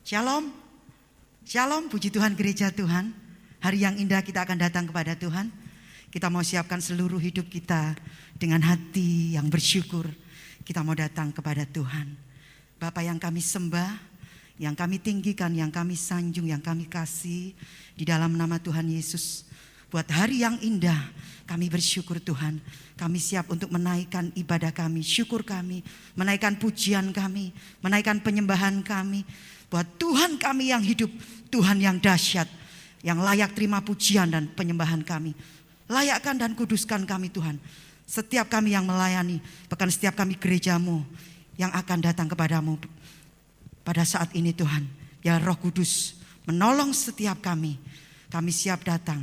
Shalom. Shalom, puji Tuhan gereja Tuhan. Hari yang indah kita akan datang kepada Tuhan. Kita mau siapkan seluruh hidup kita dengan hati yang bersyukur. Kita mau datang kepada Tuhan. Bapa yang kami sembah, yang kami tinggikan, yang kami sanjung, yang kami kasih di dalam nama Tuhan Yesus. Buat hari yang indah, kami bersyukur Tuhan. Kami siap untuk menaikkan ibadah kami, syukur kami, menaikkan pujian kami, menaikkan penyembahan kami. Buat Tuhan kami yang hidup, Tuhan yang dahsyat, yang layak terima pujian dan penyembahan kami. Layakkan dan kuduskan kami Tuhan. Setiap kami yang melayani, bahkan setiap kami gerejamu yang akan datang kepadamu pada saat ini Tuhan. Ya Roh Kudus menolong setiap kami. Kami siap datang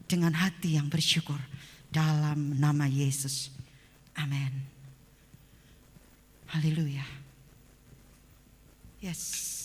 dengan hati yang bersyukur dalam nama Yesus. Amin. Haleluya. Yes.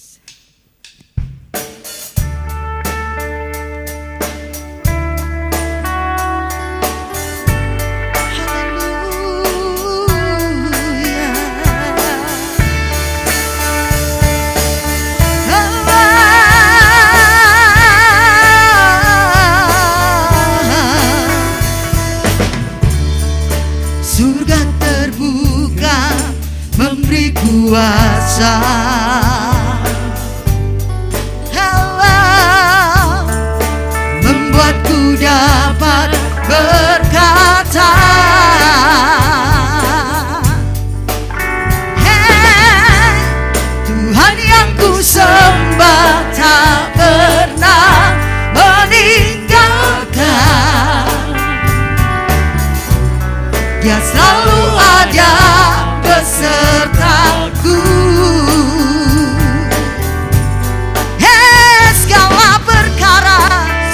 Kuasa Allah membuatku dapat berkata, hey, Tuhan yang ku sembah tak pernah meninggalkan. Dia selalu ada besertaku.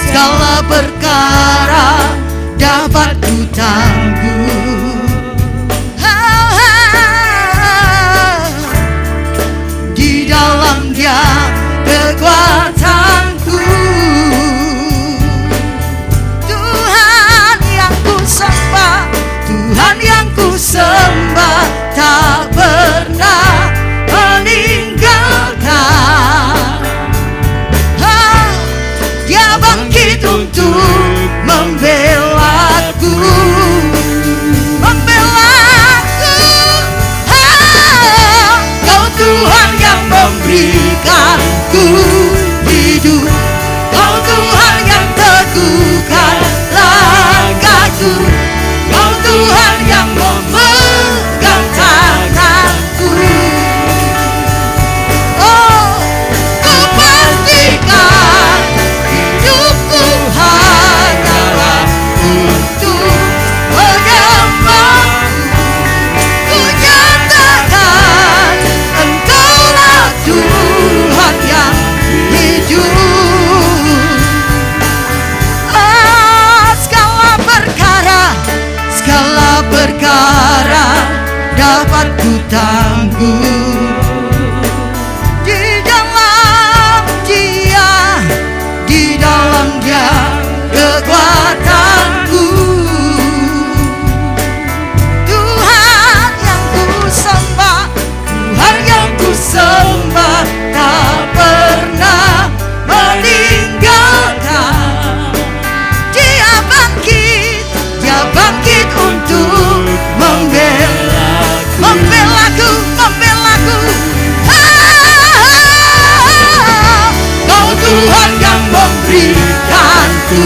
Segala perkara dapat ku tangguh. Di dalam Dia kekuatanku. Tuhan yang ku sembah, Tuhan yang ku sembah tak pernah meninggalkan. Dia bangkit untuk membelaku, membelaku. Kau Tuhan yang memberikanku hidup, Kau Tuhan yang teguhkan langkahku, Kau Tuhan yang memegang tanganku. Oh, ku pastikan hidupku hanyalah untuk menyembahmu. Ku nyatakan Engkaulah Tuhan yang hidup. Segala perkara dapat ku tangguh. Di dalam Dia, di dalam Dia kekuatanku. Tuhan yang ku sembah, Tuhan yang ku sembah tak pernah meninggalkan. Dia bangkit untuk membelaku. Kau Tuhan yang memberikanku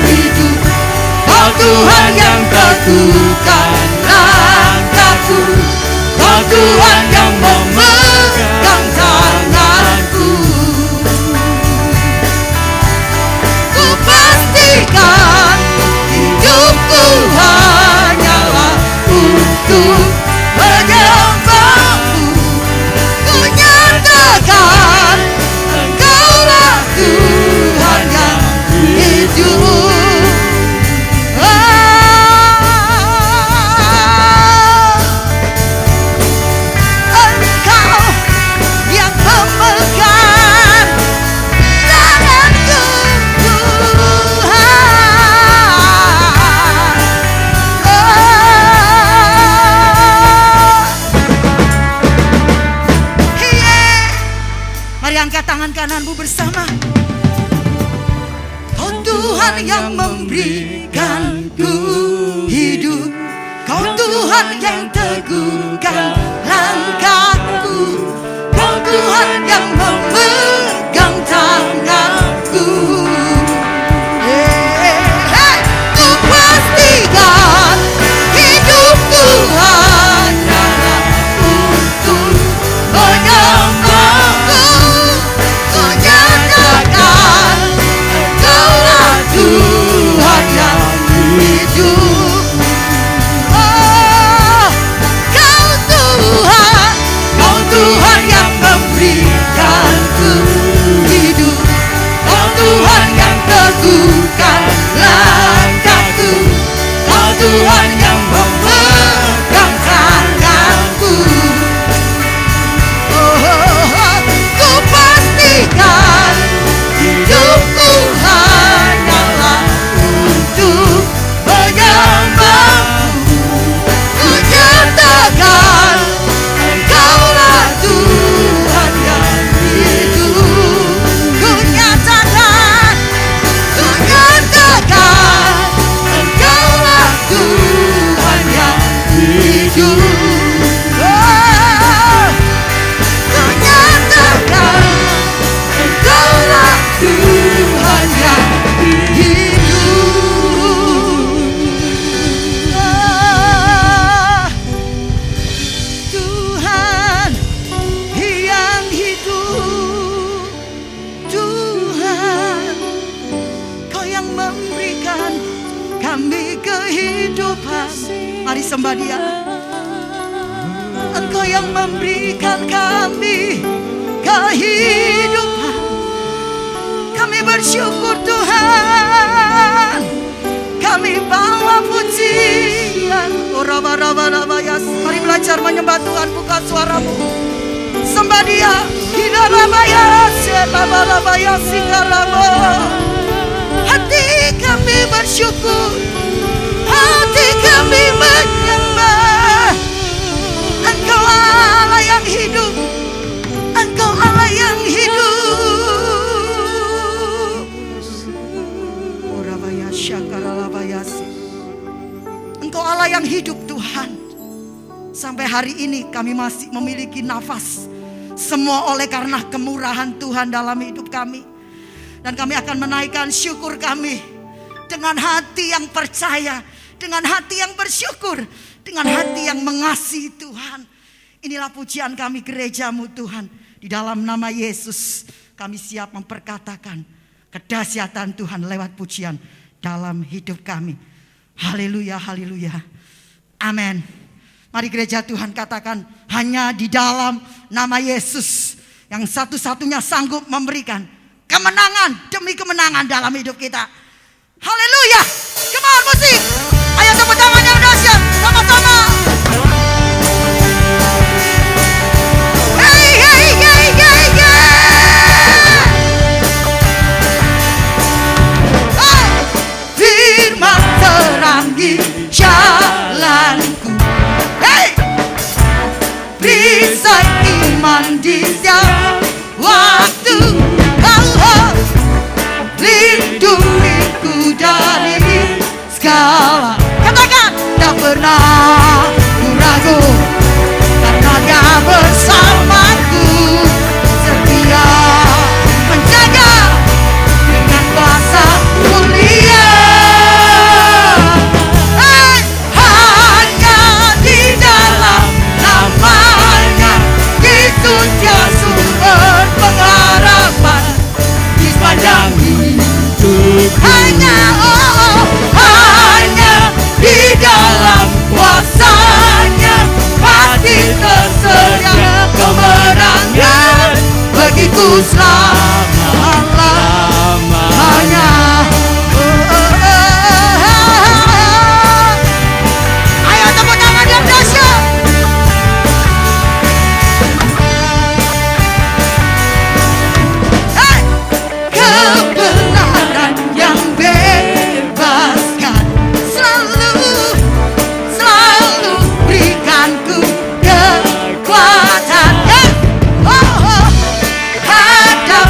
hidup, Kau Tuhan yang teguhkan langkahku, Kau Tuhan yang memegang tanganku. Ku pastikan hidupku hanyalah untuk menyembahmu. Ku nyatakan Engkaulah Tuhan yang hidup. Angkat tangan kananmu bersama. Kau Tuhan yang memberikanku hidup, Kau Tuhan yang teguhkan langkahku, Kau Tuhan yang memegang tanganku. Ku pastikan hidupku hanyalah untuk menyembahmu. Ku nyatakan Engkaulah Tuhan yang hidup. Oh, Kau Tuhan yang memberikanku hidup, Kau Tuhan yang teguhkan langkahku, Kau Tuhan yang memegang tanganku. Ku pastikan hidupku hanyalah untuk menyembahmu. Ku nyatakan Engkaulah Tuhan yang hidup. Ku nyatakan Engkaulah Tuhan yang hidup. Ku nyatakan Engkaulah Tuhan yang hidup. Tuhan yang hidup, Tuhan Kau yang memberikan kami kehidupan. Mari sembah Dia. Engkau yang memberikan kami kehidupan. Kami bersyukur Tuhan. Kami bawa pujian. Mari belajar menyembah Tuhan. Buka suaramu, sembah Dia. Hati kami bersyukur, hati kami menyembah. Engkau Allah yang hidup, Engkau Allah yang hidup. Engkau Allah yang hidup Tuhan. Sampai hari ini kami masih memiliki nafas. Semua oleh karena kemurahan Tuhan dalam hidup kami. Dan kami akan menaikkan syukur kami dengan hati yang percaya, dengan hati yang bersyukur, dengan hati yang mengasihi Tuhan. Inilah pujian kami gerejamu Tuhan. Di dalam nama Yesus kami siap memperkatakan kedahsyatan Tuhan lewat pujian dalam hidup kami. Haleluya, haleluya. Amin. Mari gereja Tuhan katakan, hanya di dalam nama Yesus yang satu-satunya sanggup memberikan kemenangan demi kemenangan dalam hidup kita. Haleluya. Come on, musik. Ayo tepuk tangan yang dahsyat sama-sama. Hey, hey, hey, hey, hey. Oh, firman terangi jalanku. Hey, perisai iman di setiap waktu. Lindungiku dari segala, katakan, tak pernah ku ragu, karena Dia bersamaku, setia menjaga dengan kuasa mulia. Hanya di dalam namanya itu dia sumber pengharapan di sepanjang hidup. Hanya di dalam kuasanya pasti tersedia kemenangan bagiku selama-lamanya. Ayo tepuk tangan yang dahsyat. Kebenaran yang bebaskan selalu berikanku kekuatan. Hadapkan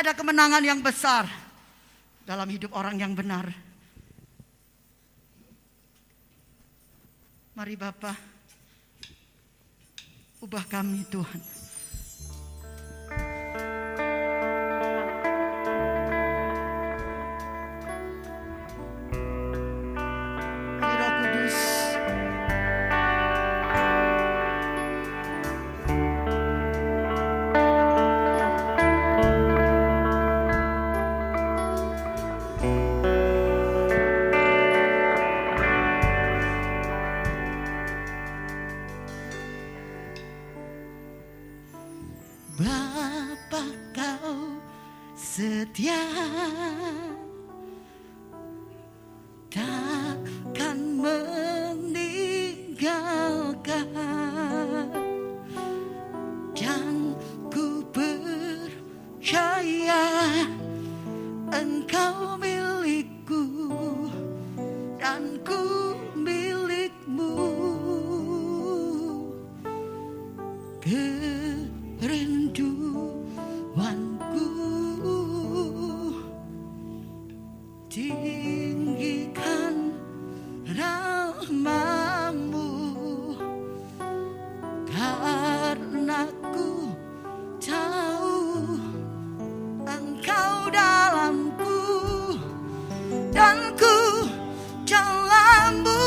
ada kemenangan yang besar dalam hidup orang yang benar. Mari Bapa, ubah kami Tuhan. Mari Roh Kudus, Bapa kau setia, takkan meninggalkan, dan ku percaya Engkau milikku dan ku milikmu. Kerinduanku tinggikan rahmamu, karena ku tahu Engkau dalamku dan ku dalammu.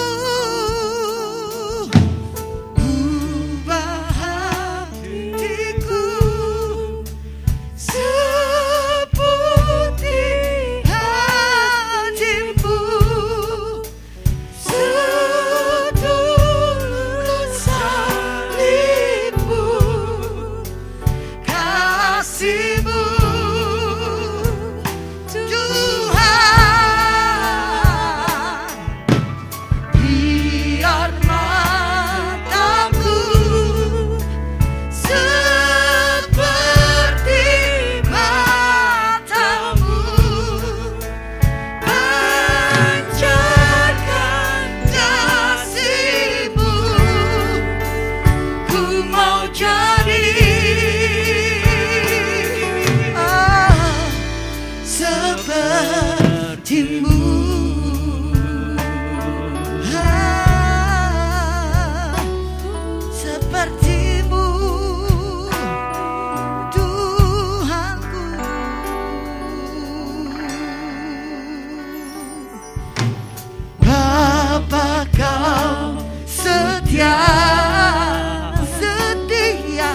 Setia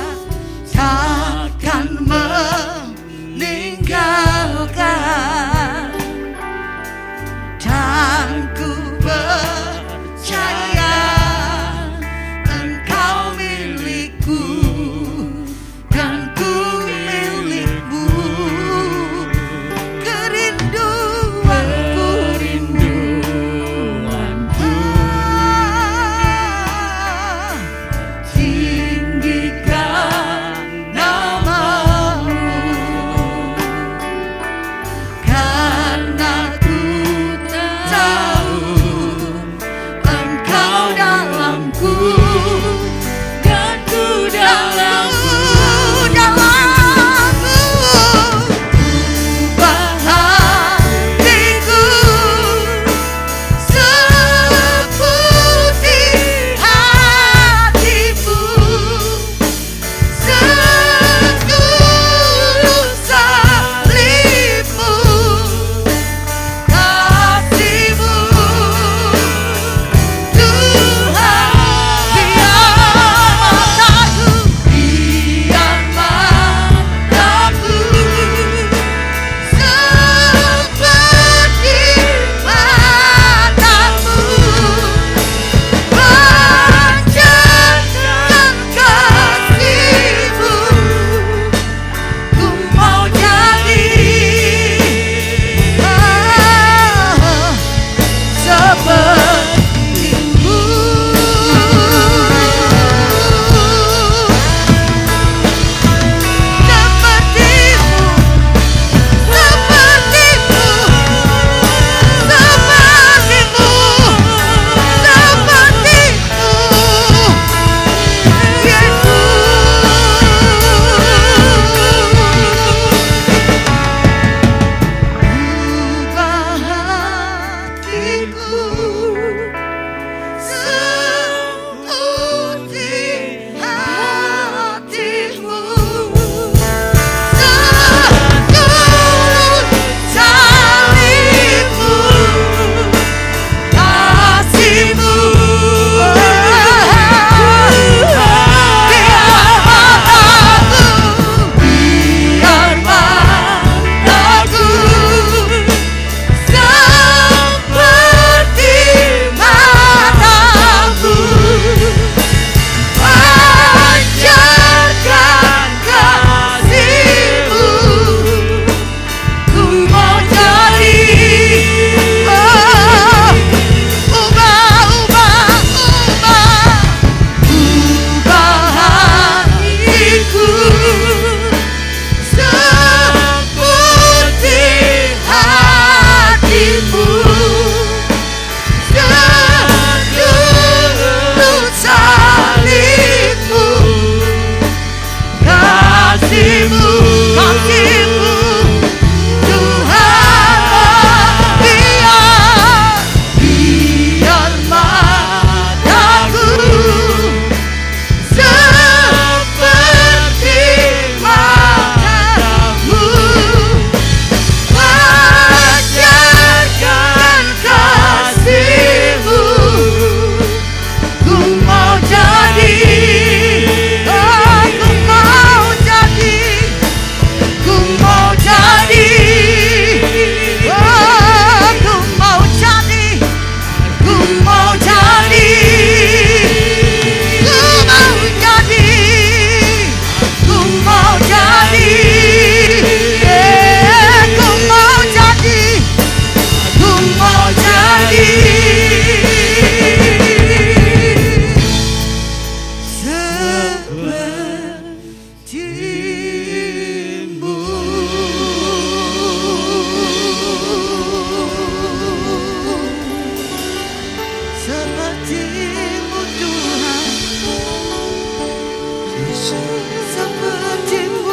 sepertimu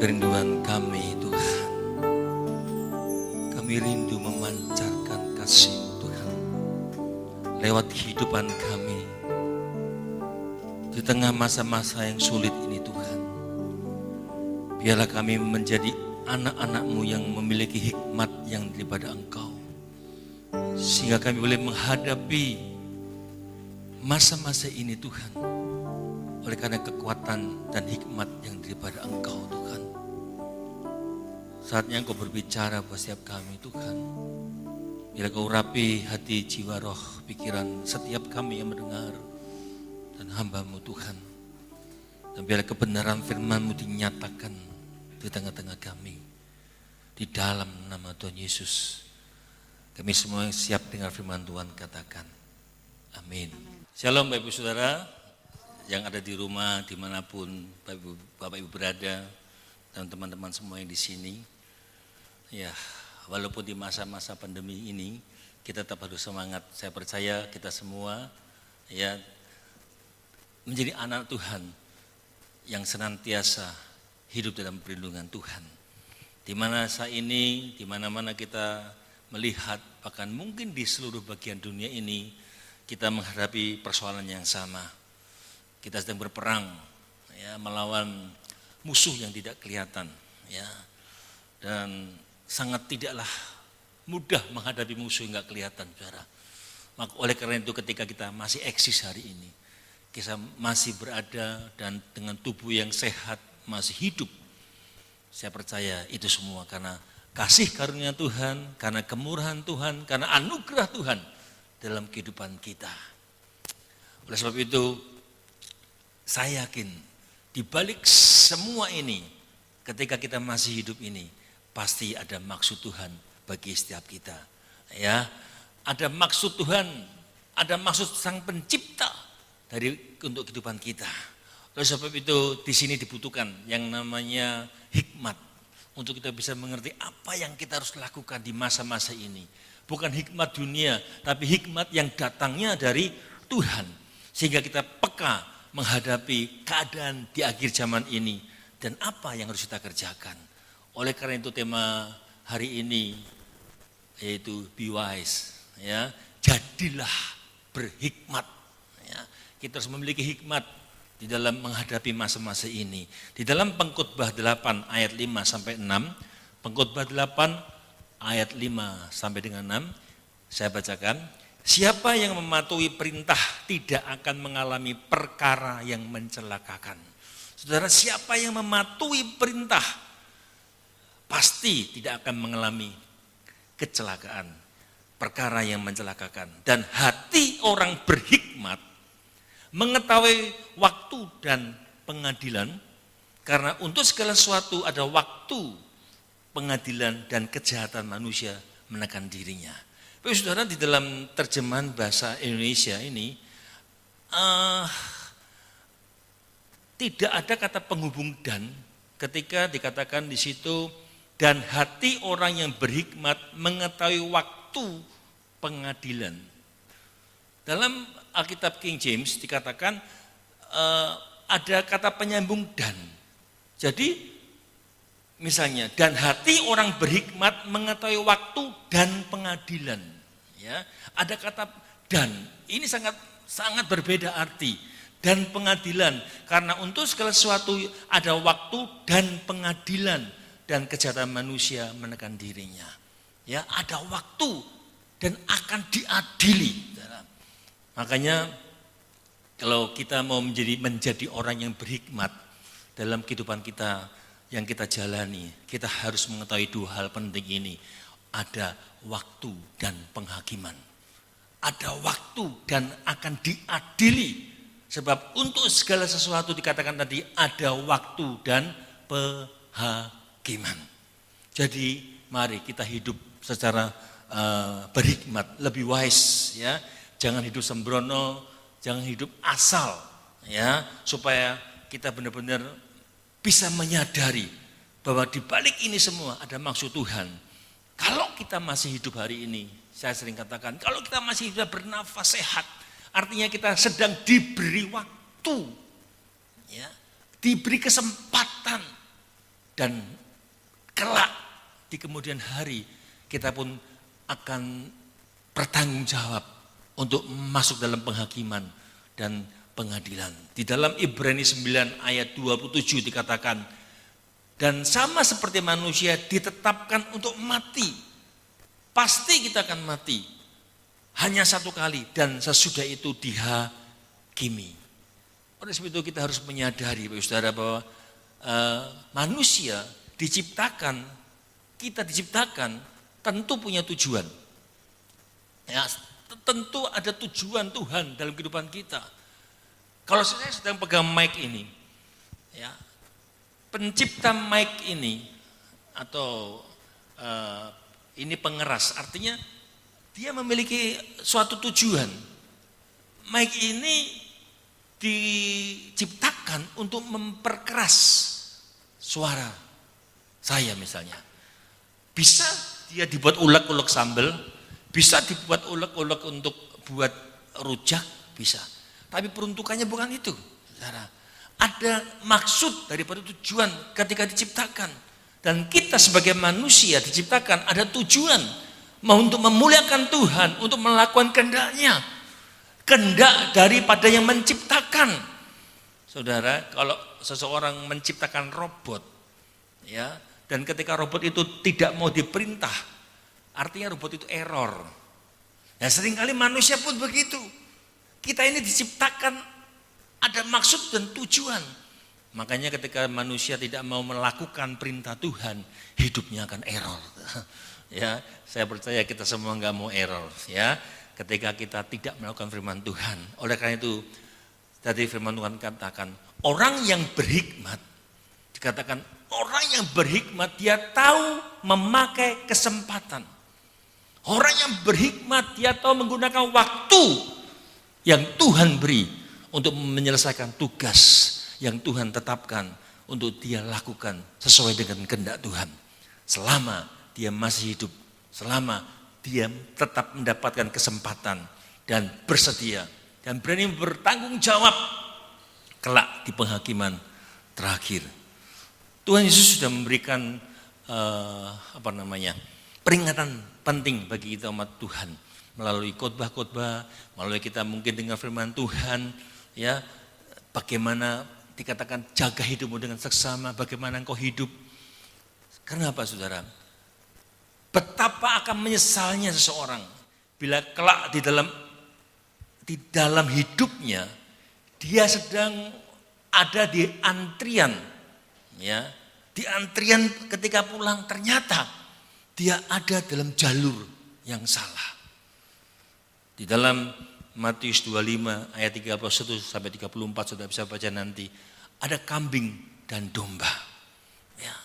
Kerinduan kami Tuhan, kami rindu memancarkan kasih Tuhan lewat kehidupan kami di tengah masa-masa yang sulit ini Tuhan. Biarlah kami menjadi anak-anak-Mu yang memiliki hikmat yang daripada Engkau, sehingga kami boleh menghadapi masa-masa ini Tuhan oleh karena kekuatan dan hikmat yang daripada Engkau Tuhan. Saatnya Engkau berbicara buat setiap kami Tuhan. Bila Kau urapi hati, jiwa, roh, pikiran setiap kami yang mendengar dan hamba-Mu Tuhan. Dan biarlah kebenaran firman-Mu dinyatakan di tengah-tengah kami. Di dalam nama Tuhan Yesus. Kami semua yang siap dengar firman Tuhan katakan. Amin. Shalom Bapak Ibu Saudara yang ada di rumah dimanapun Bapak Ibu berada dan teman-teman semua yang di sini. Ya, walaupun di masa-masa pandemi ini kita tetap harus semangat. Saya percaya kita semua ya menjadi anak Tuhan yang senantiasa hidup dalam perlindungan Tuhan. Di mana saat ini, di mana-mana kita melihat, bahkan mungkin di seluruh bagian dunia ini kita menghadapi persoalan yang sama. Kita sedang berperang ya melawan musuh yang tidak kelihatan ya. Dan sangat tidaklah mudah menghadapi musuh yang enggak kelihatan, Saudara. Maka oleh karena itu ketika kita masih eksis hari ini, kita masih berada dan dengan tubuh yang sehat, masih hidup. Saya percaya itu semua karena kasih karunia Tuhan, karena kemurahan Tuhan, karena anugerah Tuhan dalam kehidupan kita. Oleh sebab itu, saya yakin di balik semua ini, ketika kita masih hidup ini, pasti ada maksud Tuhan bagi setiap kita. Ya, ada maksud Tuhan, ada maksud Sang Pencipta untuk kehidupan kita. Oleh sebab itu di sini dibutuhkan yang namanya hikmat untuk kita bisa mengerti apa yang kita harus lakukan di masa-masa ini. Bukan hikmat dunia, tapi hikmat yang datangnya dari Tuhan. Sehingga kita peka menghadapi keadaan di akhir zaman ini dan apa yang harus kita kerjakan. Oleh karena itu tema hari ini yaitu be wise, ya, jadilah berhikmat. Ya, kita harus memiliki hikmat di dalam menghadapi masa-masa ini. Di dalam Pengkhotbah 8 ayat 5 sampai 6, Pengkhotbah 8 ayat 5 sampai dengan 6, saya bacakan. Siapa yang mematuhi perintah tidak akan mengalami perkara yang mencelakakan. Saudara, siapa yang mematuhi perintah pasti tidak akan mengalami kecelakaan, perkara yang mencelakakan. Dan hati orang berhikmat mengetahui waktu dan pengadilan, karena untuk segala sesuatu ada waktu pengadilan dan kejahatan manusia menekan dirinya. Bapak Saudara, di dalam terjemahan bahasa Indonesia ini tidak ada kata penghubung dan ketika dikatakan di situ dan hati orang yang berhikmat mengetahui waktu pengadilan. Dalam Alkitab King James dikatakan ada kata penyambung dan. Jadi misalnya dan hati orang berhikmat mengetahui waktu dan pengadilan. Ya, ada kata dan. Ini sangat berbeda arti. Dan pengadilan karena untuk segala sesuatu ada waktu dan pengadilan. Dan kejahatan manusia menekan dirinya. Ya, ada waktu dan akan diadili. Makanya kalau kita mau menjadi orang yang berhikmat dalam kehidupan kita yang kita jalani, kita harus mengetahui dua hal penting ini. Ada waktu dan penghakiman. Ada waktu dan akan diadili. Sebab untuk segala sesuatu dikatakan tadi ada waktu dan penghakiman. Jadi mari kita hidup secara berhikmat, lebih wise ya. Jangan hidup sembrono, jangan hidup asal ya, supaya kita benar-benar bisa menyadari bahwa di balik ini semua ada maksud Tuhan. Kalau kita masih hidup hari ini, saya sering katakan, kalau kita masih bisa bernafas sehat, artinya kita sedang diberi waktu, ya, diberi kesempatan, dan kelak di kemudian hari kita pun akan bertanggung jawab untuk masuk dalam penghakiman dan pengadilan. Di dalam Ibrani 9 ayat 27 dikatakan, dan sama seperti manusia ditetapkan untuk mati. Pasti kita akan mati. Hanya satu kali dan sesudah itu dihakimi. Oleh sebab itu kita harus menyadari Bapak Saudara bahwa manusia diciptakan, kita diciptakan tentu punya tujuan. Ya, tentu ada tujuan Tuhan dalam kehidupan kita. Kalau saya sedang pegang mic ini, ya, pencipta mic ini atau ini pengeras, artinya dia memiliki suatu tujuan. Mic ini diciptakan untuk memperkeras suara saya misalnya. Bisa dia dibuat ulek-ulek sambal, bisa dibuat ulek-ulek untuk buat rujak, bisa. Tapi peruntukannya bukan itu, saudara. Ada maksud daripada tujuan ketika diciptakan. Dan kita sebagai manusia diciptakan ada tujuan. Untuk memuliakan Tuhan, untuk melakukan kehendak-Nya. Kehendak daripada yang menciptakan. Saudara, kalau seseorang menciptakan robot, ya, dan ketika robot itu tidak mau diperintah, artinya robot itu error. Ya, seringkali manusia pun begitu. Kita ini diciptakan ada maksud dan tujuan. Makanya ketika manusia tidak mau melakukan perintah Tuhan, hidupnya akan error. Ya, saya percaya kita semua nggak mau error. Ya, ketika kita tidak melakukan firman Tuhan. Oleh karena itu, tadi firman Tuhan katakan, orang yang berhikmat, dikatakan orang yang berhikmat dia tahu memakai kesempatan. Orang yang berhikmat dia tahu menggunakan waktu yang Tuhan beri untuk menyelesaikan tugas yang Tuhan tetapkan untuk dia lakukan sesuai dengan kehendak Tuhan. Selama dia masih hidup, selama dia tetap mendapatkan kesempatan dan bersedia dan berani bertanggung jawab kelak di penghakiman terakhir. Tuhan Yesus sudah memberikan peringatan penting bagi kita umat Tuhan. Melalui khotbah-khotbah, melalui kita mungkin dengar firman Tuhan, ya, bagaimana dikatakan jaga hidupmu dengan seksama, bagaimana engkau hidup. Kenapa saudara? Betapa akan menyesalnya seseorang bila kelak di dalam hidupnya dia sedang ada di antrian, ya, di antrian ketika pulang ternyata dia ada dalam jalur yang salah. Di dalam Matius 25 ayat 31 sampai 34 sudah bisa baca nanti. Ada kambing dan domba. Ya.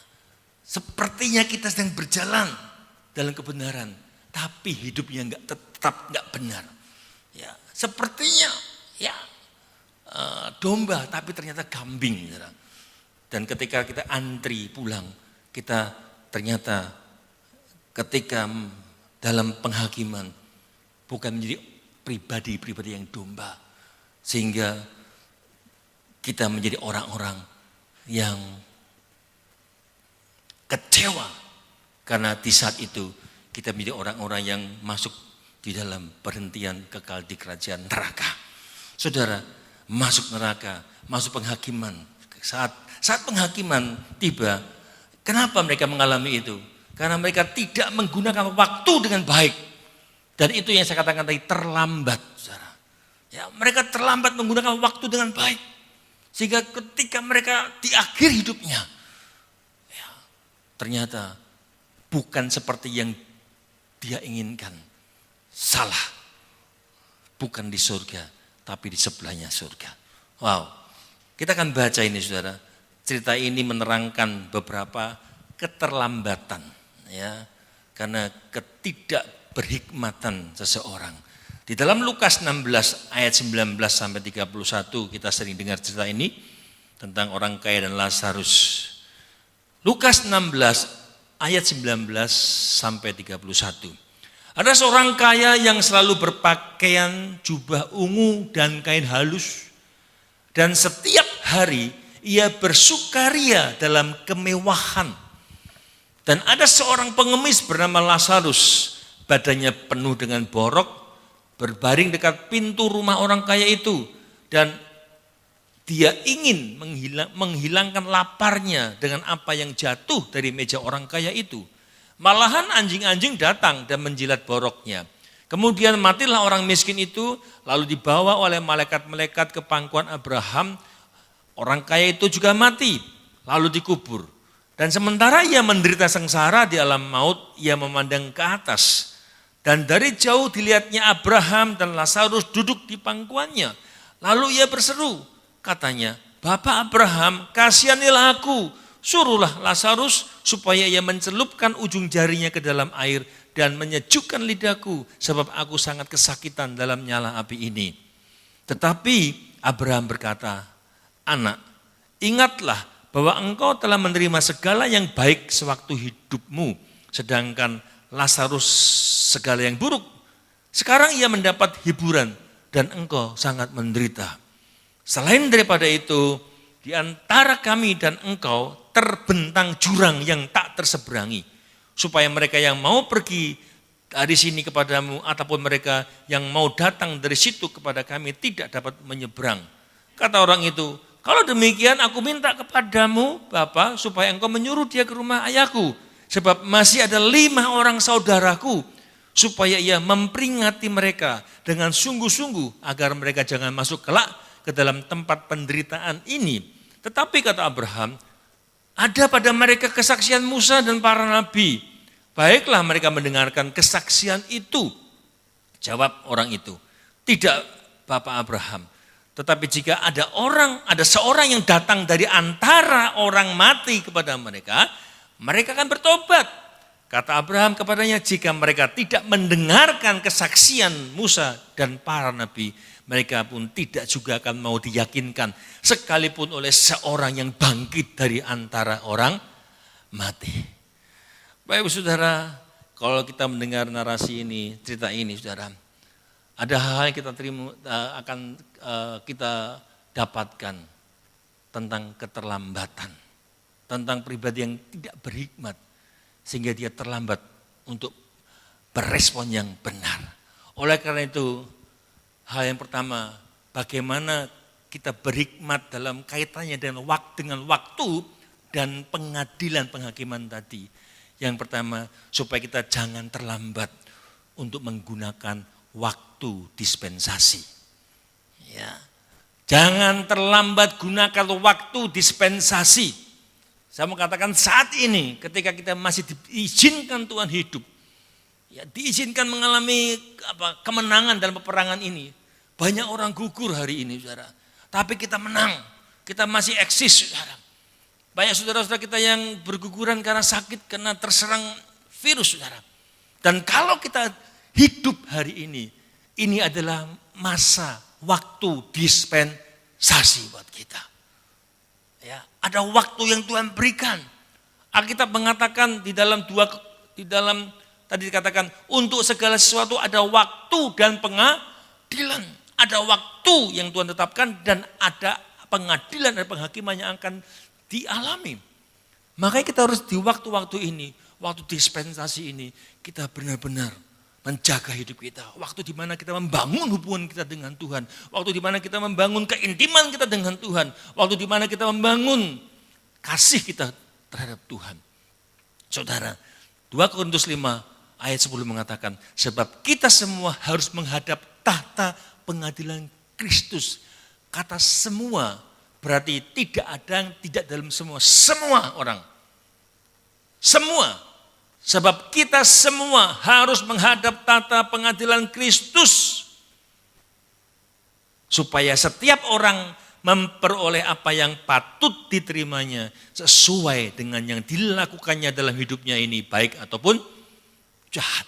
Sepertinya kita sedang berjalan dalam kebenaran, tapi hidupnya tetap nggak benar. Ya. Sepertinya ya domba, tapi ternyata kambing. Dan ketika kita antri pulang, kita ternyata ketika dalam penghakiman bukan menjadi pribadi-pribadi yang domba. Sehingga kita menjadi orang-orang yang kecewa. Karena di saat itu kita menjadi orang-orang yang masuk di dalam perhentian kekal di kerajaan neraka. Saudara, masuk neraka, masuk penghakiman. Saat penghakiman tiba, kenapa mereka mengalami itu? Karena mereka tidak menggunakan waktu dengan baik. Dan itu yang saya katakan tadi, terlambat, saudara. Ya, mereka terlambat menggunakan waktu dengan baik. Sehingga ketika mereka di akhir hidupnya, ya, ternyata bukan seperti yang dia inginkan. Salah. Bukan di surga, tapi di sebelahnya surga. Wow. Kita akan baca ini, saudara. Cerita ini menerangkan beberapa keterlambatan. Ya, karena ketidakberhikmatan seseorang. Di dalam Lukas 16 ayat 19 sampai 31 kita sering dengar cerita ini tentang orang kaya dan Lazarus. Lukas 16 ayat 19 sampai 31. Ada seorang kaya yang selalu berpakaian jubah ungu dan kain halus. Dan setiap hari ia bersukaria dalam kemewahan. Dan ada seorang pengemis bernama Lazarus, badannya penuh dengan borok, berbaring dekat pintu rumah orang kaya itu. Dan dia ingin menghilangkan laparnya dengan apa yang jatuh dari meja orang kaya itu. Malahan anjing-anjing datang dan menjilat boroknya. Kemudian matilah orang miskin itu, lalu dibawa oleh malaikat-malaikat ke pangkuan Abraham. Orang kaya itu juga mati, lalu dikubur. Dan sementara ia menderita sengsara di alam maut, ia memandang ke atas. Dan dari jauh dilihatnya Abraham dan Lazarus duduk di pangkuannya. Lalu ia berseru, katanya, Bapak Abraham, kasihanilah aku, suruhlah Lazarus supaya ia mencelupkan ujung jarinya ke dalam air dan menyejukkan lidahku, sebab aku sangat kesakitan dalam nyala api ini. Tetapi Abraham berkata, Anak, ingatlah bahwa engkau telah menerima segala yang baik sewaktu hidupmu, sedangkan Lazarus segala yang buruk. Sekarang ia mendapat hiburan dan engkau sangat menderita. Selain daripada itu, di antara kami dan engkau terbentang jurang yang tak terseberangi, supaya mereka yang mau pergi dari sini kepadamu ataupun mereka yang mau datang dari situ kepada kami tidak dapat menyeberang. Kata orang itu, kalau demikian aku minta kepadamu Bapa supaya engkau menyuruh dia ke rumah ayahku, sebab masih ada 5 orang saudaraku, supaya ia memperingati mereka dengan sungguh-sungguh agar mereka jangan masuk kelak ke dalam tempat penderitaan ini. Tetapi kata Abraham, ada pada mereka kesaksian Musa dan para nabi. Baiklah mereka mendengarkan kesaksian itu. Jawab orang itu, tidak Bapak Abraham. Tetapi jika ada seorang yang datang dari antara orang mati kepada mereka, mereka akan bertobat. Kata Abraham kepadanya, jika mereka tidak mendengarkan kesaksian Musa dan para nabi, mereka pun tidak juga akan mau diyakinkan, sekalipun oleh seorang yang bangkit dari antara orang mati. Baik saudara, kalau kita mendengar narasi ini, cerita ini saudara, ada hal yang kita kita dapatkan tentang keterlambatan, tentang pribadi yang tidak berhikmat, sehingga dia terlambat untuk berespon yang benar. Oleh karena itu, hal yang pertama, bagaimana kita berhikmat dalam kaitannya dengan waktu dan pengadilan penghakiman tadi. Yang pertama, supaya kita jangan terlambat untuk menggunakan waktu dispensasi. Ya. Jangan terlambat gunakan waktu dispensasi. Saya mau katakan saat ini ketika kita masih diizinkan Tuhan hidup, ya, diizinkan mengalami kemenangan dalam peperangan ini. Banyak orang gugur hari ini saudara, tapi kita menang, kita masih eksis saudara. Banyak saudara-saudara kita yang berguguran karena sakit, karena terserang virus saudara. Dan kalau kita hidup hari ini adalah masa waktu dispensasi buat kita. Ya, ada waktu yang Tuhan berikan. Alkitab mengatakan di dalam tadi dikatakan untuk segala sesuatu ada waktu dan pengadilan. Ada waktu yang Tuhan tetapkan dan ada pengadilan dan penghakiman yang akan dialami. Makanya kita harus di waktu-waktu ini, waktu dispensasi ini, kita benar-benar menjaga hidup kita. Waktu di mana kita membangun hubungan kita dengan Tuhan. Waktu di mana kita membangun keintiman kita dengan Tuhan. Waktu di mana kita membangun kasih kita terhadap Tuhan. Saudara, 2 Korintus 5 ayat 10 mengatakan, sebab kita semua harus menghadap tahta pengadilan Kristus. Kata semua berarti tidak ada yang tidak dalam semua orang. Semua. Sebab kita semua harus menghadap tahta pengadilan Kristus. Supaya setiap orang memperoleh apa yang patut diterimanya sesuai dengan yang dilakukannya dalam hidupnya ini, baik ataupun jahat.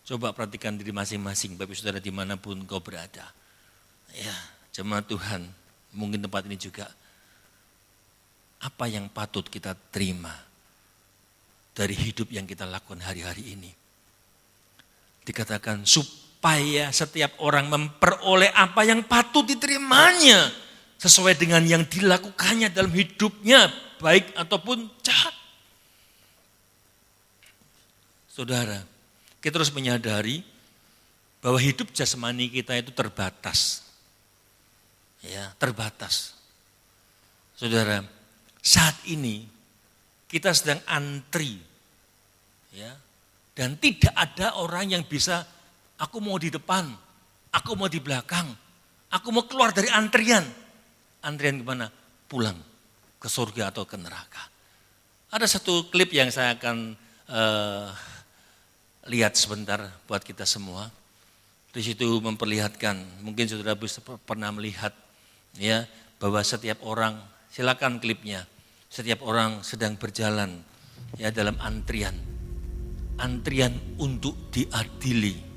Coba perhatikan diri masing-masing, Bapak Saudara dimanapun kau berada. Ya, jemaat Tuhan, mungkin tempat ini juga. apa yang patut kita terima dari hidup yang kita lakukan hari-hari ini. Dikatakan supaya setiap orang memperoleh apa yang patut diterimanya sesuai dengan yang dilakukannya dalam hidupnya, baik ataupun jahat. Saudara, kita harus menyadari bahwa hidup jasmani kita itu terbatas. Ya, terbatas. Saudara, saat ini kita sedang antri. Ya, dan tidak ada orang yang bisa, aku mau di depan, aku mau di belakang, aku mau keluar dari antrian. Antrian kemana? Pulang ke surga atau ke neraka. Ada satu klip yang saya akan lihat sebentar buat kita semua. Di situ memperlihatkan, mungkin saudara bisa pernah melihat ya, bahwa setiap orang, silakan klipnya, setiap orang sedang berjalan ya dalam antrian untuk diadili.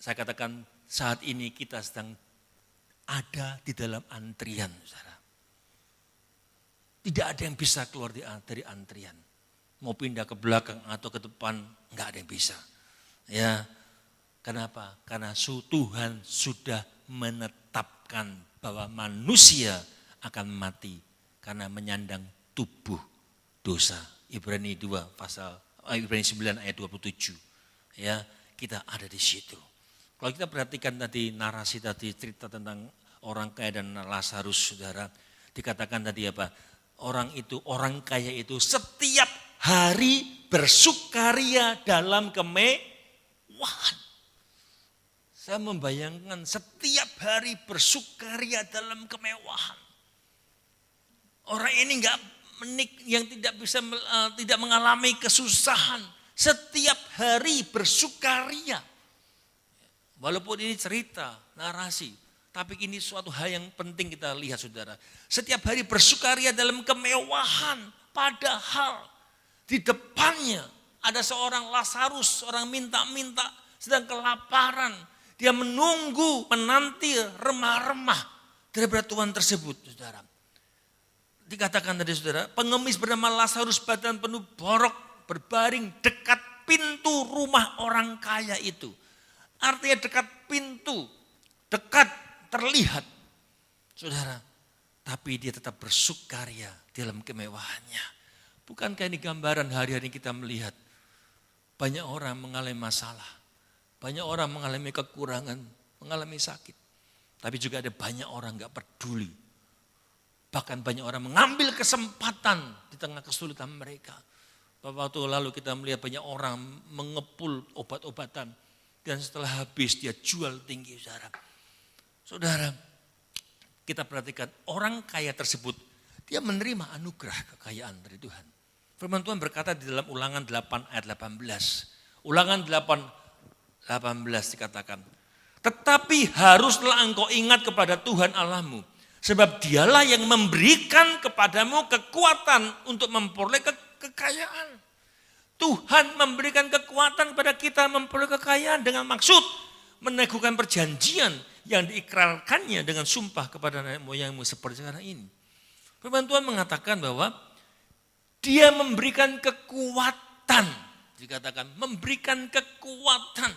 Saya katakan saat ini kita sedang ada di dalam antrian, saudara. Tidak ada yang bisa keluar dari antrian. Mau pindah ke belakang atau ke depan, enggak ada yang bisa. Ya, kenapa? Karena Tuhan sudah menetapkan bahwa manusia akan mati karena menyandang tubuh dosa. Ibrani 9 ayat 27. Ya, kita ada di situ. Kalau kita perhatikan tadi narasi tadi, cerita tentang orang kaya dan Lazarus, saudara, dikatakan tadi apa? Orang kaya itu setiap hari bersukaria dalam kemewahan. Saya membayangkan setiap hari bersukaria dalam kemewahan. Orang ini yang tidak mengalami kesusahan, setiap hari bersukaria. Walaupun ini cerita, narasi, tapi ini suatu hal yang penting kita lihat, saudara. Setiap hari bersukaria dalam kemewahan, padahal di depannya ada seorang Lazarus, orang minta-minta, sedang kelaparan. Dia menanti remah-remah daripada Tuhan tersebut, saudara. Dikatakan tadi, saudara, pengemis bernama Lazarus badan penuh borok berbaring dekat pintu rumah orang kaya itu. Artinya dekat pintu, dekat terlihat, saudara. Tapi dia tetap bersukaria dalam kemewahannya. Bukankah ini gambaran hari-hari kita melihat banyak orang mengalami masalah, banyak orang mengalami kekurangan, mengalami sakit. Tapi juga ada banyak orang gak peduli. Bahkan banyak orang mengambil kesempatan di tengah kesulitan mereka. Waktu lalu kita melihat banyak orang mengepul obat-obatan. Dan setelah habis dia jual tinggi, saudara. Saudara, kita perhatikan orang kaya tersebut, dia menerima anugerah kekayaan dari Tuhan. Firman Tuhan berkata di dalam Ulangan 8 ayat 18. Ulangan 8, 18 dikatakan, tetapi haruslah engkau ingat kepada Tuhan Allahmu, sebab dialah yang memberikan kepadamu kekuatan untuk memperoleh kekayaan. Tuhan memberikan kekuatan kepada kita memperoleh kekayaan dengan maksud meneguhkan perjanjian yang diikrarkannya dengan sumpah kepada nenek moyangmu seperti sekarang ini. Firman Tuhan mengatakan bahwa dia memberikan kekuatan, dikatakan memberikan kekuatan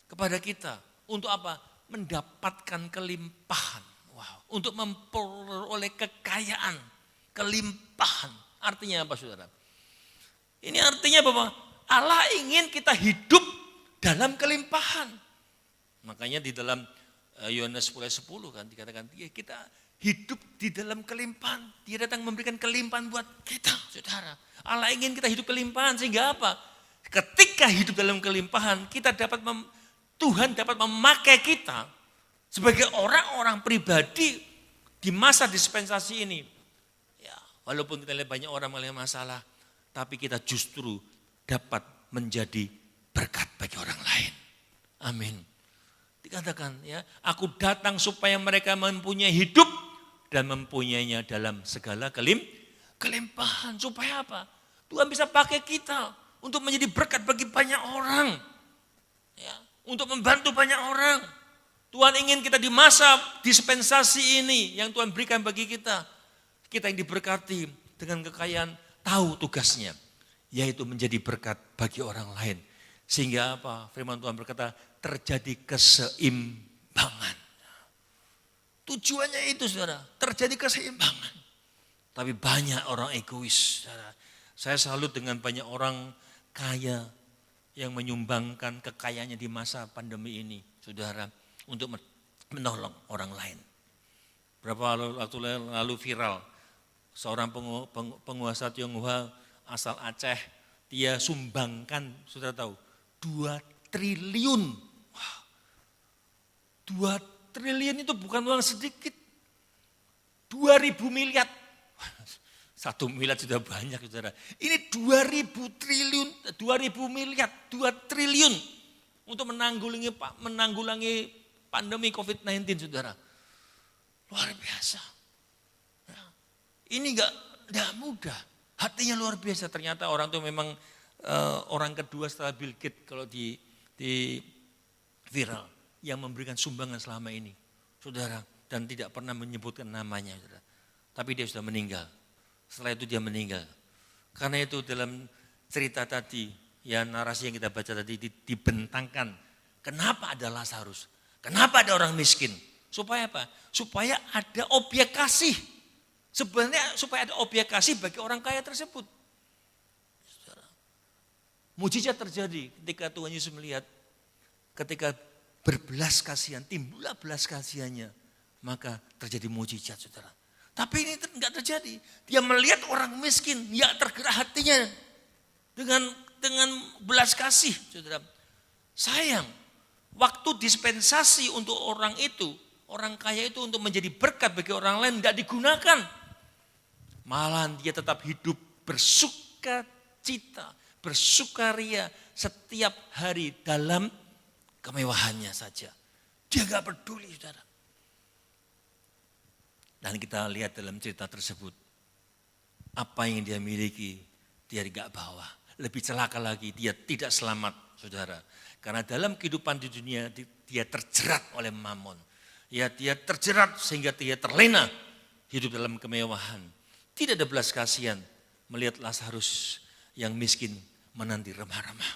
kepada kita untuk apa? Mendapatkan kelimpahan. Wow, untuk memperoleh kekayaan, kelimpahan. Artinya apa, saudara? Ini artinya bahwa Allah ingin kita hidup dalam kelimpahan. Makanya di dalam Yohanes 10:10 kan dikatakan kita hidup di dalam kelimpahan. Dia datang memberikan kelimpahan buat kita, saudara. Allah ingin kita hidup kelimpahan sehingga apa? Ketika hidup dalam kelimpahan, Tuhan dapat memakai kita sebagai orang-orang pribadi di masa dispensasi ini. Ya, walaupun kita lihat banyak orang mengalami masalah, tapi kita justru dapat menjadi berkat bagi orang lain. Amin. Dikatakan ya, aku datang supaya mereka mempunyai hidup dan mempunyainya dalam segala kelimpahan. Supaya apa? Tuhan bisa pakai kita untuk menjadi berkat bagi banyak orang. Ya, untuk membantu banyak orang. Tuhan ingin kita di masa dispensasi ini yang Tuhan berikan bagi kita. Kita yang diberkati dengan kekayaan tahu tugasnya. Yaitu menjadi berkat bagi orang lain. Sehingga apa? Firman Tuhan berkata terjadi keseimbangan. Tujuannya itu saudara, terjadi keseimbangan. Tapi banyak orang egois saudara. Saya salut dengan banyak orang kaya yang menyumbangkan kekayaannya di masa pandemi ini saudara. Untuk menolong orang lain. Berapa waktu lalu viral, seorang penguasa Tionghoa asal Aceh, dia sumbangkan, saudara tahu, 2 triliun. Wow. 2 triliun itu bukan uang sedikit. 2.000 miliar. 1 miliar sudah banyak, saudara. Ini 2.000 triliun, 2.000 miliar, 2 triliun untuk menanggulangi pandemi COVID-19, saudara. Luar biasa. Ya. Ini enggak mudah. Hatinya luar biasa. Ternyata orang itu memang orang kedua setelah Bill Gates kalau di viral yang memberikan sumbangan selama ini, saudara, dan tidak pernah menyebutkan namanya, saudara. Tapi dia sudah meninggal. Setelah itu dia meninggal. Karena itu dalam cerita tadi, ya narasi yang kita baca tadi dibentangkan. Kenapa ada Lazarus? Kenapa ada orang miskin? Supaya apa? Supaya ada objek kasih. Sebenarnya supaya ada objek kasih bagi orang kaya tersebut. Mujizat terjadi ketika Tuhan Yesus melihat, ketika berbelas kasihan, timbullah belas kasihannya, maka terjadi mujizat, saudara. Tapi ini enggak terjadi. Dia melihat orang miskin, ya tergerak hatinya dengan belas kasih, saudara. Sayang. Waktu dispensasi untuk orang itu, orang kaya itu untuk menjadi berkat bagi orang lain tidak digunakan. Malahan dia tetap hidup bersukacita, bersukaria setiap hari dalam kemewahannya saja. Dia gak peduli, saudara. Dan kita lihat dalam cerita tersebut, apa yang dia miliki, dia gak bawa. Lebih celaka lagi, dia tidak selamat, saudara. Karena dalam kehidupan di dunia dia terjerat oleh mamon. Ya, dia terjerat sehingga dia terlena hidup dalam kemewahan. Tidak ada belas kasihan melihat Lazarus yang miskin menanti remah-remah.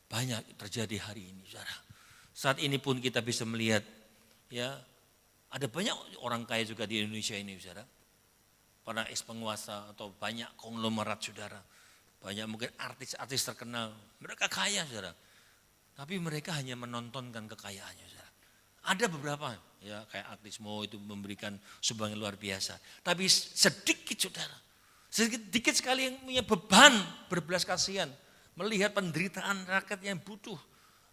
Banyak terjadi hari ini, saudara. Saat ini pun kita bisa melihat, ya, ada banyak orang kaya juga di Indonesia ini, saudara. Para ex-penguasa atau banyak konglomerat, saudara. Banyak mungkin artis-artis terkenal, mereka kaya, saudara. Tapi mereka hanya menontonkan kekayaannya, saudara. Ada beberapa, ya kayak artis Mo itu memberikan sumbangan luar biasa. Tapi sedikit, saudara. Sedikit sekali yang punya beban berbelas kasihan. Melihat penderitaan rakyat yang butuh.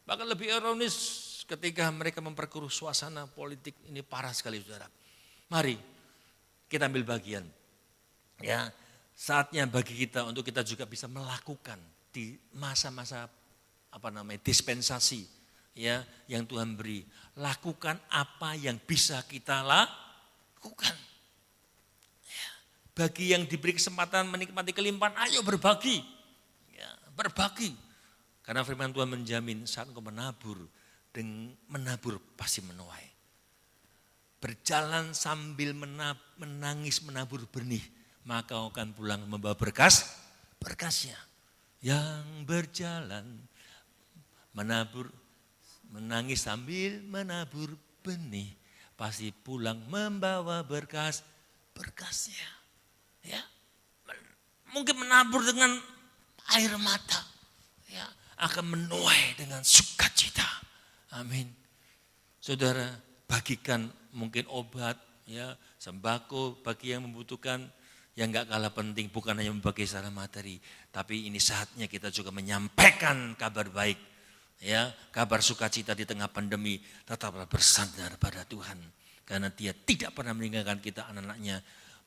Bahkan lebih ironis ketika mereka memperkeruh suasana politik ini parah sekali, saudara. Mari kita ambil bagian. Ya. Saatnya bagi kita untuk kita juga bisa melakukan di masa-masa dispensasi ya yang Tuhan beri. Lakukan apa yang bisa kita lakukan. Ya, bagi yang diberi kesempatan menikmati kelimpahan, ayo berbagi. Ya, berbagi. Karena firman Tuhan menjamin saat engkau menabur, dengan menabur pasti menuai. Berjalan sambil menangis menabur benih, maka akan pulang membawa berkasnya. Yang berjalan menangis sambil menabur benih, pasti pulang membawa berkasnya. Ya, mungkin menabur dengan air mata. Ya, akan menuai dengan sukacita. Amin. Saudara, bagikan mungkin obat, ya, sembako bagi yang membutuhkan, yang gak kalah penting bukan hanya membagi secara materi, tapi ini saatnya kita juga menyampaikan kabar baik, ya, kabar sukacita di tengah pandemi. Tetaplah bersandar pada Tuhan, karena Dia tidak pernah meninggalkan kita anak-anaknya.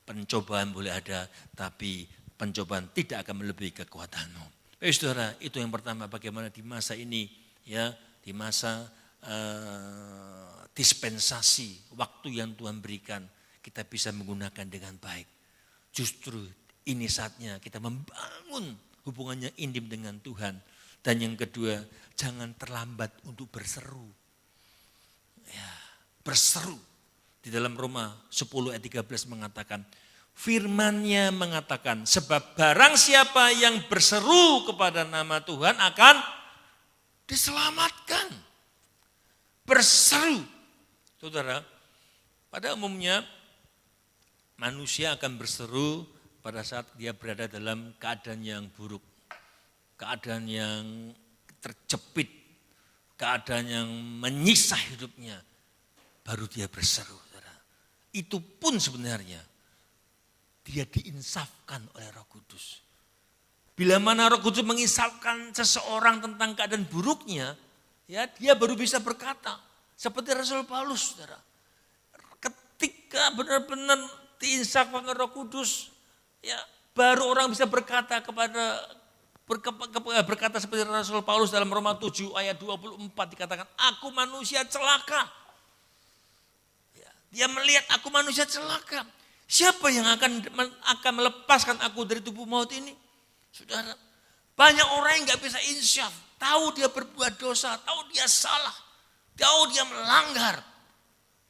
Pencobaan boleh ada, tapi pencobaan tidak akan melebihi kekuatanmu. Baik saudara, itu yang pertama, bagaimana di masa ini, ya, di masa dispensasi waktu yang Tuhan berikan, kita bisa menggunakan dengan baik. Justru ini saatnya kita membangun hubungannya intim dengan Tuhan. Dan yang kedua, jangan terlambat untuk berseru. Ya, berseru. Di dalam Roma 10 ayat 13 mengatakan, firman-Nya mengatakan, sebab barang siapa yang berseru kepada nama Tuhan akan diselamatkan. Berseru. Saudara, pada umumnya manusia akan berseru pada saat dia berada dalam keadaan yang buruk, keadaan yang terjepit, keadaan yang menyiksa hidupnya, baru dia berseru. Saudara. Itu pun sebenarnya dia diinsafkan oleh Roh Kudus. Bila mana Roh Kudus menginsafkan seseorang tentang keadaan buruknya, ya, dia baru bisa berkata. Seperti Rasul Paulus, saudara. Ketika benar-benar diinsafkan oleh Roh Kudus, ya, baru orang bisa berkata berkata seperti Rasul Paulus dalam Roma 7 ayat 24 dikatakan, aku manusia celaka. Ya, dia melihat aku manusia celaka. Siapa yang akan melepaskan aku dari tubuh maut ini? Saudara, banyak orang yang gak bisa insyaf, tahu dia berbuat dosa, tahu dia salah, tahu dia melanggar.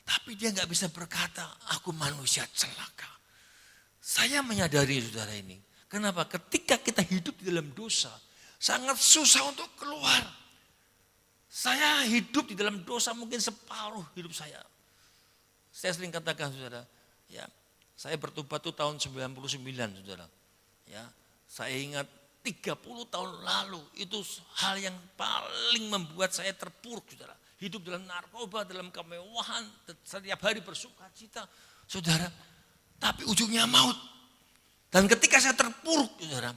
Tapi dia gak bisa berkata, aku manusia celaka. Saya menyadari saudara ini. Kenapa? Ketika kita hidup di dalam dosa, sangat susah untuk keluar. Saya hidup di dalam dosa mungkin separuh hidup saya. Saya sering katakan saudara, ya, saya bertobat itu tahun 99 saudara. Ya, saya ingat 30 tahun lalu itu hal yang paling membuat saya terpuruk saudara. Hidup dalam narkoba, dalam kemewahan, setiap hari bersukacita saudara. Tapi ujungnya maut. Dan ketika saya terpuruk saudara,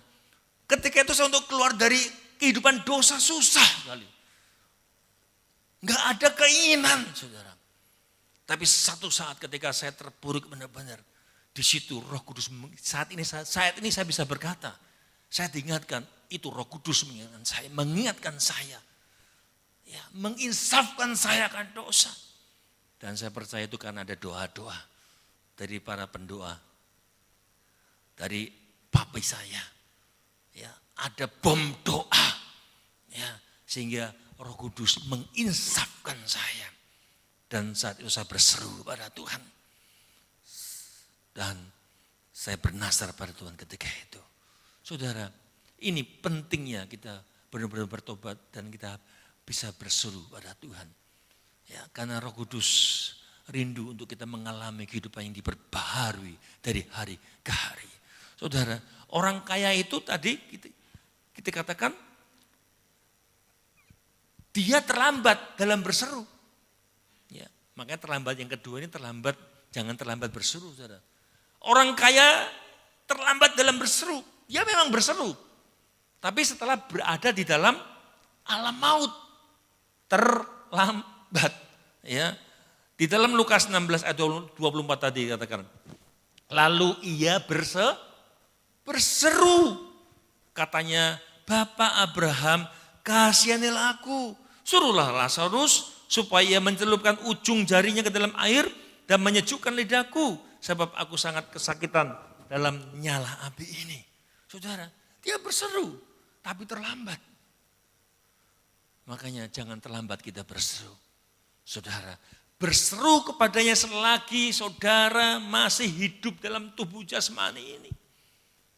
ketika itu saya untuk keluar dari kehidupan dosa susah sekali. Gak ada keinginan saudara. Tapi satu saat ketika saya terpuruk benar-benar, di situ Roh Kudus, saat ini saya bisa berkata, saya diingatkan, itu Roh Kudus mengingatkan saya, ya, menginsafkan saya akan dosa. Dan saya percaya itu karena ada doa-doa dari para pendoa, dari papi saya, ya, ada bom doa, ya, sehingga Roh Kudus menginsafkan saya. Dan saat itu saya berseru pada Tuhan. Dan saya bernasar pada Tuhan ketika itu. Saudara, ini pentingnya kita benar-benar bertobat dan kita bisa berseru pada Tuhan. Ya, karena Roh Kudus rindu untuk kita mengalami kehidupan yang diperbaharui dari hari ke hari. Saudara, orang kaya itu tadi kita katakan dia terlambat dalam berseru. Ya, makanya terlambat yang kedua ini terlambat, jangan terlambat berseru, saudara. Orang kaya terlambat dalam berseru, dia memang berseru. Tapi setelah berada di dalam alam maut, terlambat. Ya, di dalam Lukas 16 ayat 24 tadi katakan, lalu ia berseru, katanya, Bapak Abraham, kasihanilah aku, suruhlah Lazarus supaya mencelupkan ujung jarinya ke dalam air dan menyejukkan lidahku, sebab aku sangat kesakitan dalam nyala api ini. Saudara, dia berseru, tapi terlambat. Makanya jangan terlambat kita berseru. Saudara, berseru kepadanya selagi saudara masih hidup dalam tubuh jasmani ini.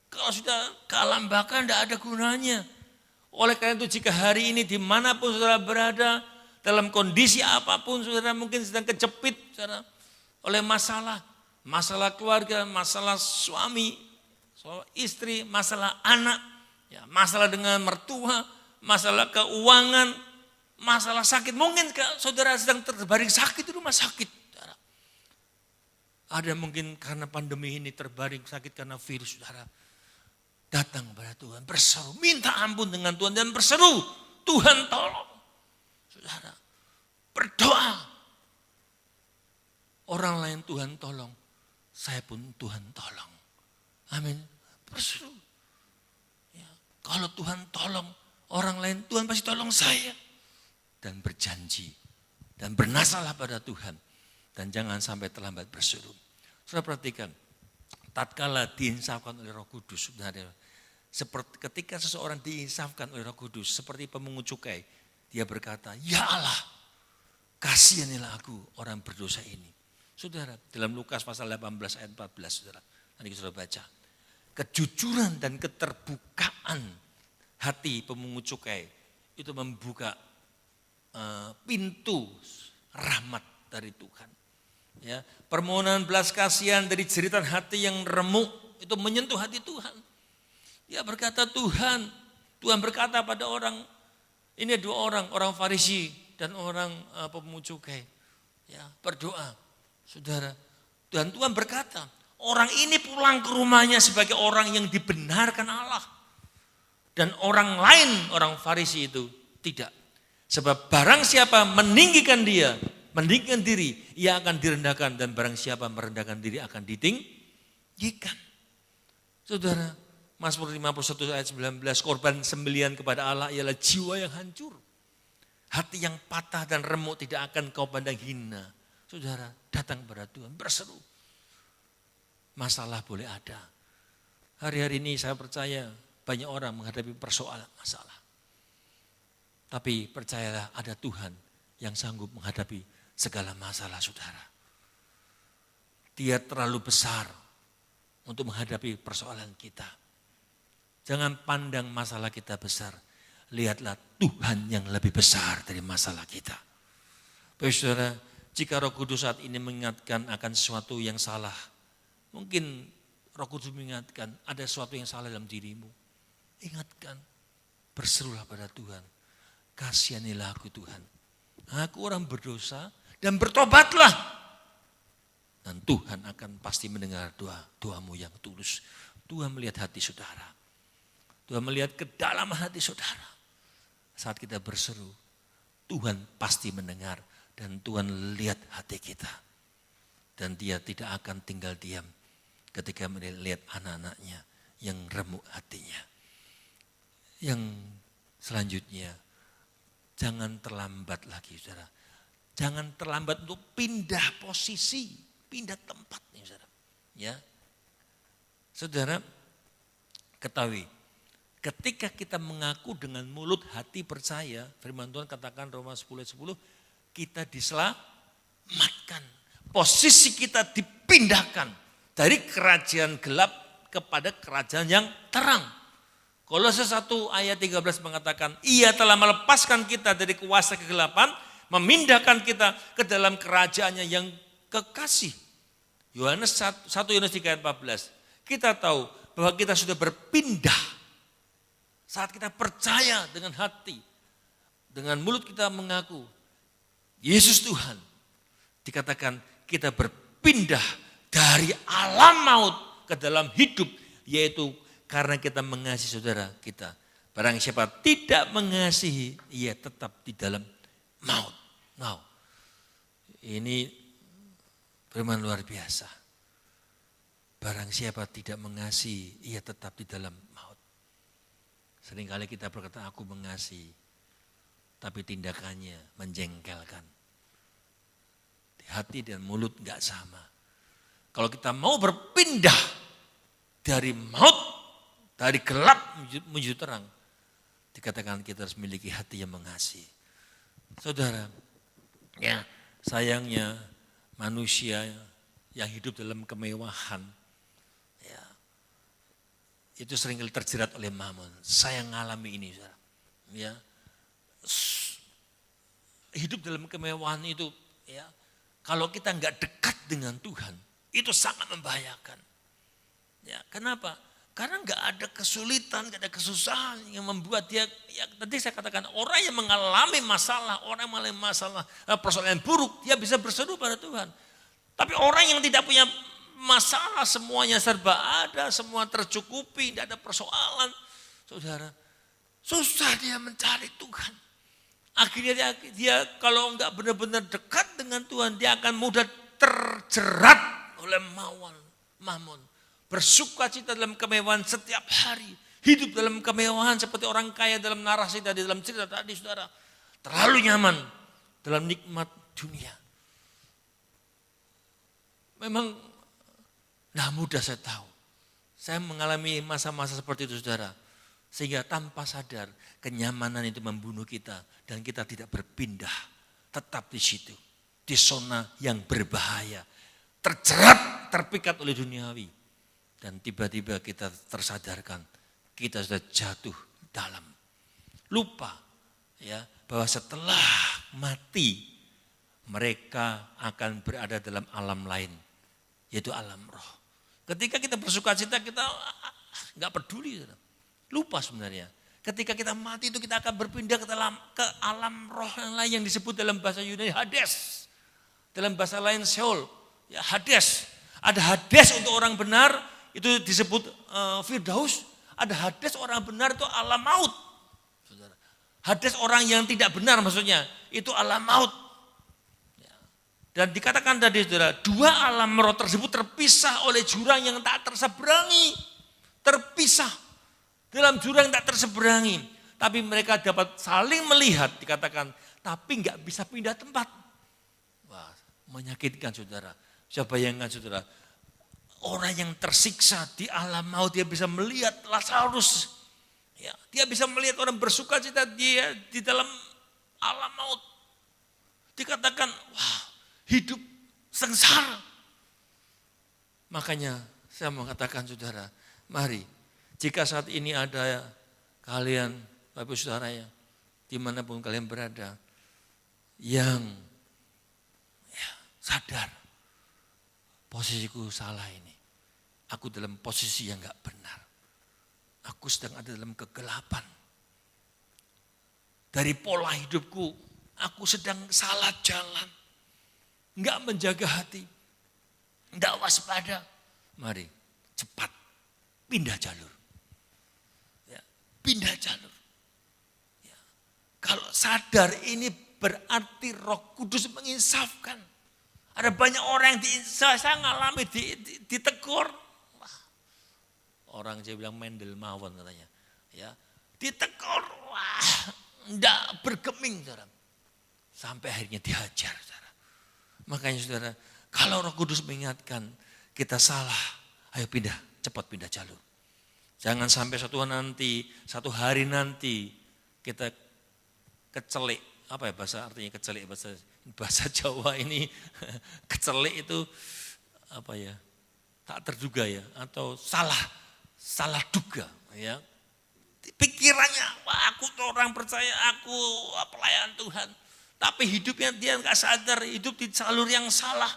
Kalau sudah kelambakan tidak ada gunanya. Oleh karena itu jika hari ini dimanapun saudara berada, dalam kondisi apapun saudara mungkin sedang kejepit saudara, oleh masalah keluarga, masalah suami, istri, masalah anak, ya, masalah dengan mertua, masalah keuangan, masalah sakit. Mungkin saudara sedang terbaring sakit di rumah sakit. Saudara. Ada mungkin karena pandemi ini terbaring sakit karena virus, saudara. Datang kepada Tuhan, berseru, minta ampun dengan Tuhan dan berseru, Tuhan tolong. Saudara, berdoa. Orang lain Tuhan tolong, saya pun Tuhan tolong. Amin. Berseru. Ya, kalau Tuhan tolong orang lain, Tuhan pasti tolong saya. Dan berjanji dan bernasalah pada Tuhan. Dan jangan sampai terlambat berseru. Saudara perhatikan, tatkala diinsafkan oleh Roh Kudus, seperti ketika seseorang diinsafkan oleh Roh Kudus, seperti pemungut cukai, dia berkata, ya Allah, kasihanilah aku orang berdosa ini. Saudara, dalam Lukas pasal 18 ayat 14, saudara, nanti saudara baca. Kejujuran dan keterbukaan hati pemungut cukai itu membuka pintu rahmat dari Tuhan. Ya, permohonan belas kasihan dari jeritan hati yang remuk itu menyentuh hati Tuhan. Dia berkata, Tuhan berkata pada orang, ini dua orang Farisi dan orang pemungut cukai. Ya, berdoa, saudara. Dan Tuhan berkata, orang ini pulang ke rumahnya sebagai orang yang dibenarkan Allah. Dan orang lain, orang Farisi itu tidak. Sebab barang siapa meninggikan diri, ia akan direndahkan. Dan barang siapa merendahkan diri akan ditinggikan. Saudara, Mazmur 51 ayat 19, korban sembelihan kepada Allah ialah jiwa yang hancur. Hati yang patah dan remuk tidak akan kau pandang hina. Saudara, datang kepada Tuhan, berseru. Masalah boleh ada. Hari-hari ini saya percaya banyak orang menghadapi persoalan masalah. Tapi percayalah ada Tuhan yang sanggup menghadapi segala masalah saudara. Dia terlalu besar untuk menghadapi persoalan kita. Jangan pandang masalah kita besar. Lihatlah Tuhan yang lebih besar dari masalah kita. Baik saudara, jika Roh Kudus saat ini mengingatkan akan sesuatu yang salah. Mungkin Roh Kudus mengingatkan ada sesuatu yang salah dalam dirimu. Ingatkan, berserulah pada Tuhan. Kasihanilah aku Tuhan. Aku orang berdosa dan bertobatlah. Dan Tuhan akan pasti mendengar doamu yang tulus. Tuhan melihat hati saudara. Tuhan melihat ke dalam hati saudara. Saat kita berseru, Tuhan pasti mendengar. Dan Tuhan lihat hati kita. Dan dia tidak akan tinggal diam ketika melihat anak-anaknya yang remuk hatinya. Yang selanjutnya, jangan terlambat lagi saudara. Jangan terlambat untuk pindah posisi, pindah tempat nih saudara. Ya. Saudara, ketahui, ketika kita mengaku dengan mulut hati percaya, firman Tuhan katakan Roma 10 ayat 10, kita diselamatkan. Posisi kita dipindahkan dari kerajaan gelap kepada kerajaan yang terang. Kolose 1 ayat 13 mengatakan, ia telah melepaskan kita dari kuasa kegelapan, memindahkan kita ke dalam kerajaannya yang kekasih. Yohanes 1 Yohanes 3 ayat 14. Kita tahu bahwa kita sudah berpindah. Saat kita percaya dengan hati, dengan mulut kita mengaku, Yesus Tuhan. Dikatakan kita berpindah dari alam maut ke dalam hidup, yaitu karena kita mengasihi saudara kita. Barang siapa tidak mengasihi, ia tetap di dalam maut. Nah, ini firman luar biasa. Barang siapa tidak mengasihi, ia tetap di dalam maut. Seringkali kita berkata, aku mengasihi, tapi tindakannya menjengkelkan. Di hati dan mulut enggak sama. Kalau kita mau berpindah dari maut, dari gelap menuju terang, dikatakan kita harus memiliki hati yang mengasihi. Saudara, ya sayangnya manusia yang hidup dalam kemewahan, ya, itu seringkali terjerat oleh mammon. Saya mengalami ini, saudara. Ya, hidup dalam kemewahan itu, ya, kalau kita nggak dekat dengan Tuhan, itu sangat membahayakan. Ya, kenapa? Karena nggak ada kesulitan, nggak ada kesusahan yang membuat dia, ya tadi saya katakan orang yang mengalami masalah, orang yang mengalami masalah, persoalan yang buruk, dia bisa berseru pada Tuhan. Tapi orang yang tidak punya masalah, semuanya serba ada, semua tercukupi, tidak ada persoalan. Saudara, susah dia mencari Tuhan. Akhirnya dia kalau nggak benar-benar dekat dengan Tuhan, dia akan mudah terjerat oleh mammon. Bersukacita dalam kemewahan setiap hari. Hidup dalam kemewahan seperti orang kaya dalam narasi tadi, dalam cerita tadi saudara. Terlalu nyaman dalam nikmat dunia. Memang nah mudah saya tahu. Saya mengalami masa-masa seperti itu saudara. Sehingga tanpa sadar kenyamanan itu membunuh kita. Dan kita tidak berpindah. Tetap di situ. Di zona yang berbahaya. Terjerat, terpikat oleh duniawi. Dan tiba-tiba kita tersadarkan kita sudah jatuh dalam. Lupa ya bahwa setelah mati mereka akan berada dalam alam lain, yaitu alam roh. Ketika kita bersukacita kita nggak peduli, lupa sebenarnya. Ketika kita mati itu kita akan berpindah ke alam roh yang lain yang disebut dalam bahasa Yunani Hades, dalam bahasa lain Sheol, ya Hades. Ada Hades untuk orang benar. Itu disebut Firdaus. Ada Hades orang benar itu alam maut. Saudara. Hades orang yang tidak benar maksudnya. Itu alam maut. Dan dikatakan tadi saudara. Dua alam roh tersebut terpisah oleh jurang yang tak terseberangi. Terpisah. Dalam jurang yang tak terseberangi. Tapi mereka dapat saling melihat dikatakan. Tapi gak bisa pindah tempat. Wah, menyakitkan saudara. Saya bayangkan saudara. Orang yang tersiksa di alam maut dia bisa melihat Lazarus. Ya, dia bisa melihat orang bersukacita dia di dalam alam maut. Dikatakan, wah hidup sengsara. Makanya saya mengatakan saudara, mari jika saat ini ada kalian, Bapak Saudara ya, dimanapun kalian berada, yang ya, sadar posisiku salah ini. Aku dalam posisi yang gak benar. Aku sedang ada dalam kegelapan. Dari pola hidupku, aku sedang salah jalan. Gak menjaga hati. Gak waspada. Mari cepat pindah jalur. Ya, pindah jalur. Ya. Kalau sadar ini berarti Roh Kudus menginsafkan. Ada banyak orang yang saya ngalami ditegur. Wah, orang saya bilang mendel mawon katanya. Ya, ditegur, wah, enggak bergeming saudara. Sampai akhirnya dihajar saudara. Makanya saudara, kalau Roh Kudus mengingatkan kita salah, ayo pindah, cepat pindah jalur. Jangan sampai satu hari nanti kita kecelik. Apa ya bahasa artinya kecelik, bahasa Jawa ini kecelik itu apa ya, tak terduga ya, atau salah duga ya. Pikirannya, wah aku tuh orang percaya, aku pelayan Tuhan. Tapi hidupnya dia gak sadar, hidup di jalur yang salah.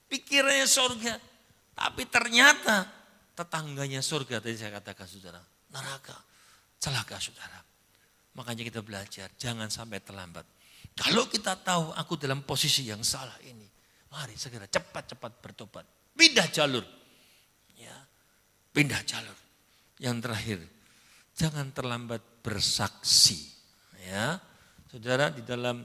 Pikirannya surga, tapi ternyata tetangganya surga, tadi saya katakan saudara, neraka, celaka saudara. Makanya kita belajar, jangan sampai terlambat. Kalau kita tahu aku dalam posisi yang salah ini, mari segera cepat-cepat bertobat. Pindah jalur. Ya, pindah jalur. Yang terakhir, jangan terlambat bersaksi. Ya, saudara, di dalam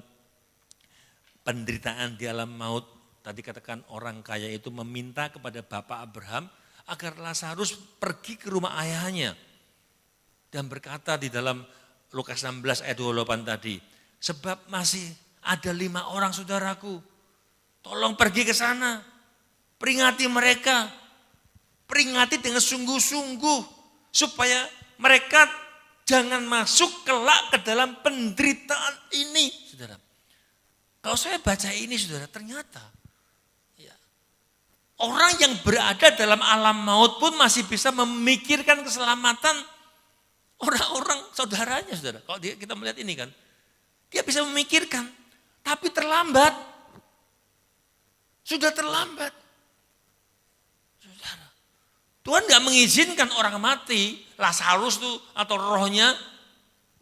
penderitaan di alam maut, tadi katakan orang kaya itu meminta kepada Bapak Abraham agar Lazarus pergi ke rumah ayahnya. Dan berkata di dalam Lukas 16 ayat 28 tadi, sebab masih ada 5 orang saudaraku, tolong pergi ke sana, peringati mereka, peringati dengan sungguh-sungguh, supaya mereka jangan masuk kelak ke dalam penderitaan ini. Saudara, kalau saya baca ini saudara, ternyata ya, orang yang berada dalam alam maut pun masih bisa memikirkan keselamatan orang-orang saudaranya saudara. Kalau kita melihat ini kan, dia bisa memikirkan, tapi terlambat. Sudah terlambat. Saudara, Tuhan nggak mengizinkan orang mati, Lazarus tuh atau rohnya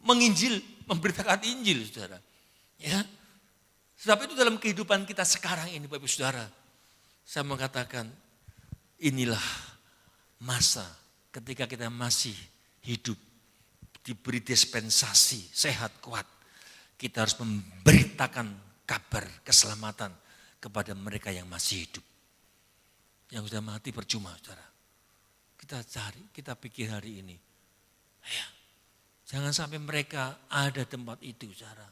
menginjil, memberitakan Injil, saudara. Ya, sebab itu dalam kehidupan kita sekarang ini, Bapak Ibu Saudara, saya mengatakan inilah masa ketika kita masih hidup, diberi dispensasi, sehat, kuat. Kita harus memberitakan kabar keselamatan kepada mereka yang masih hidup. Yang sudah mati percuma, saudara. Kita cari, kita pikir hari ini. Ya, jangan sampai mereka ada tempat itu, saudara.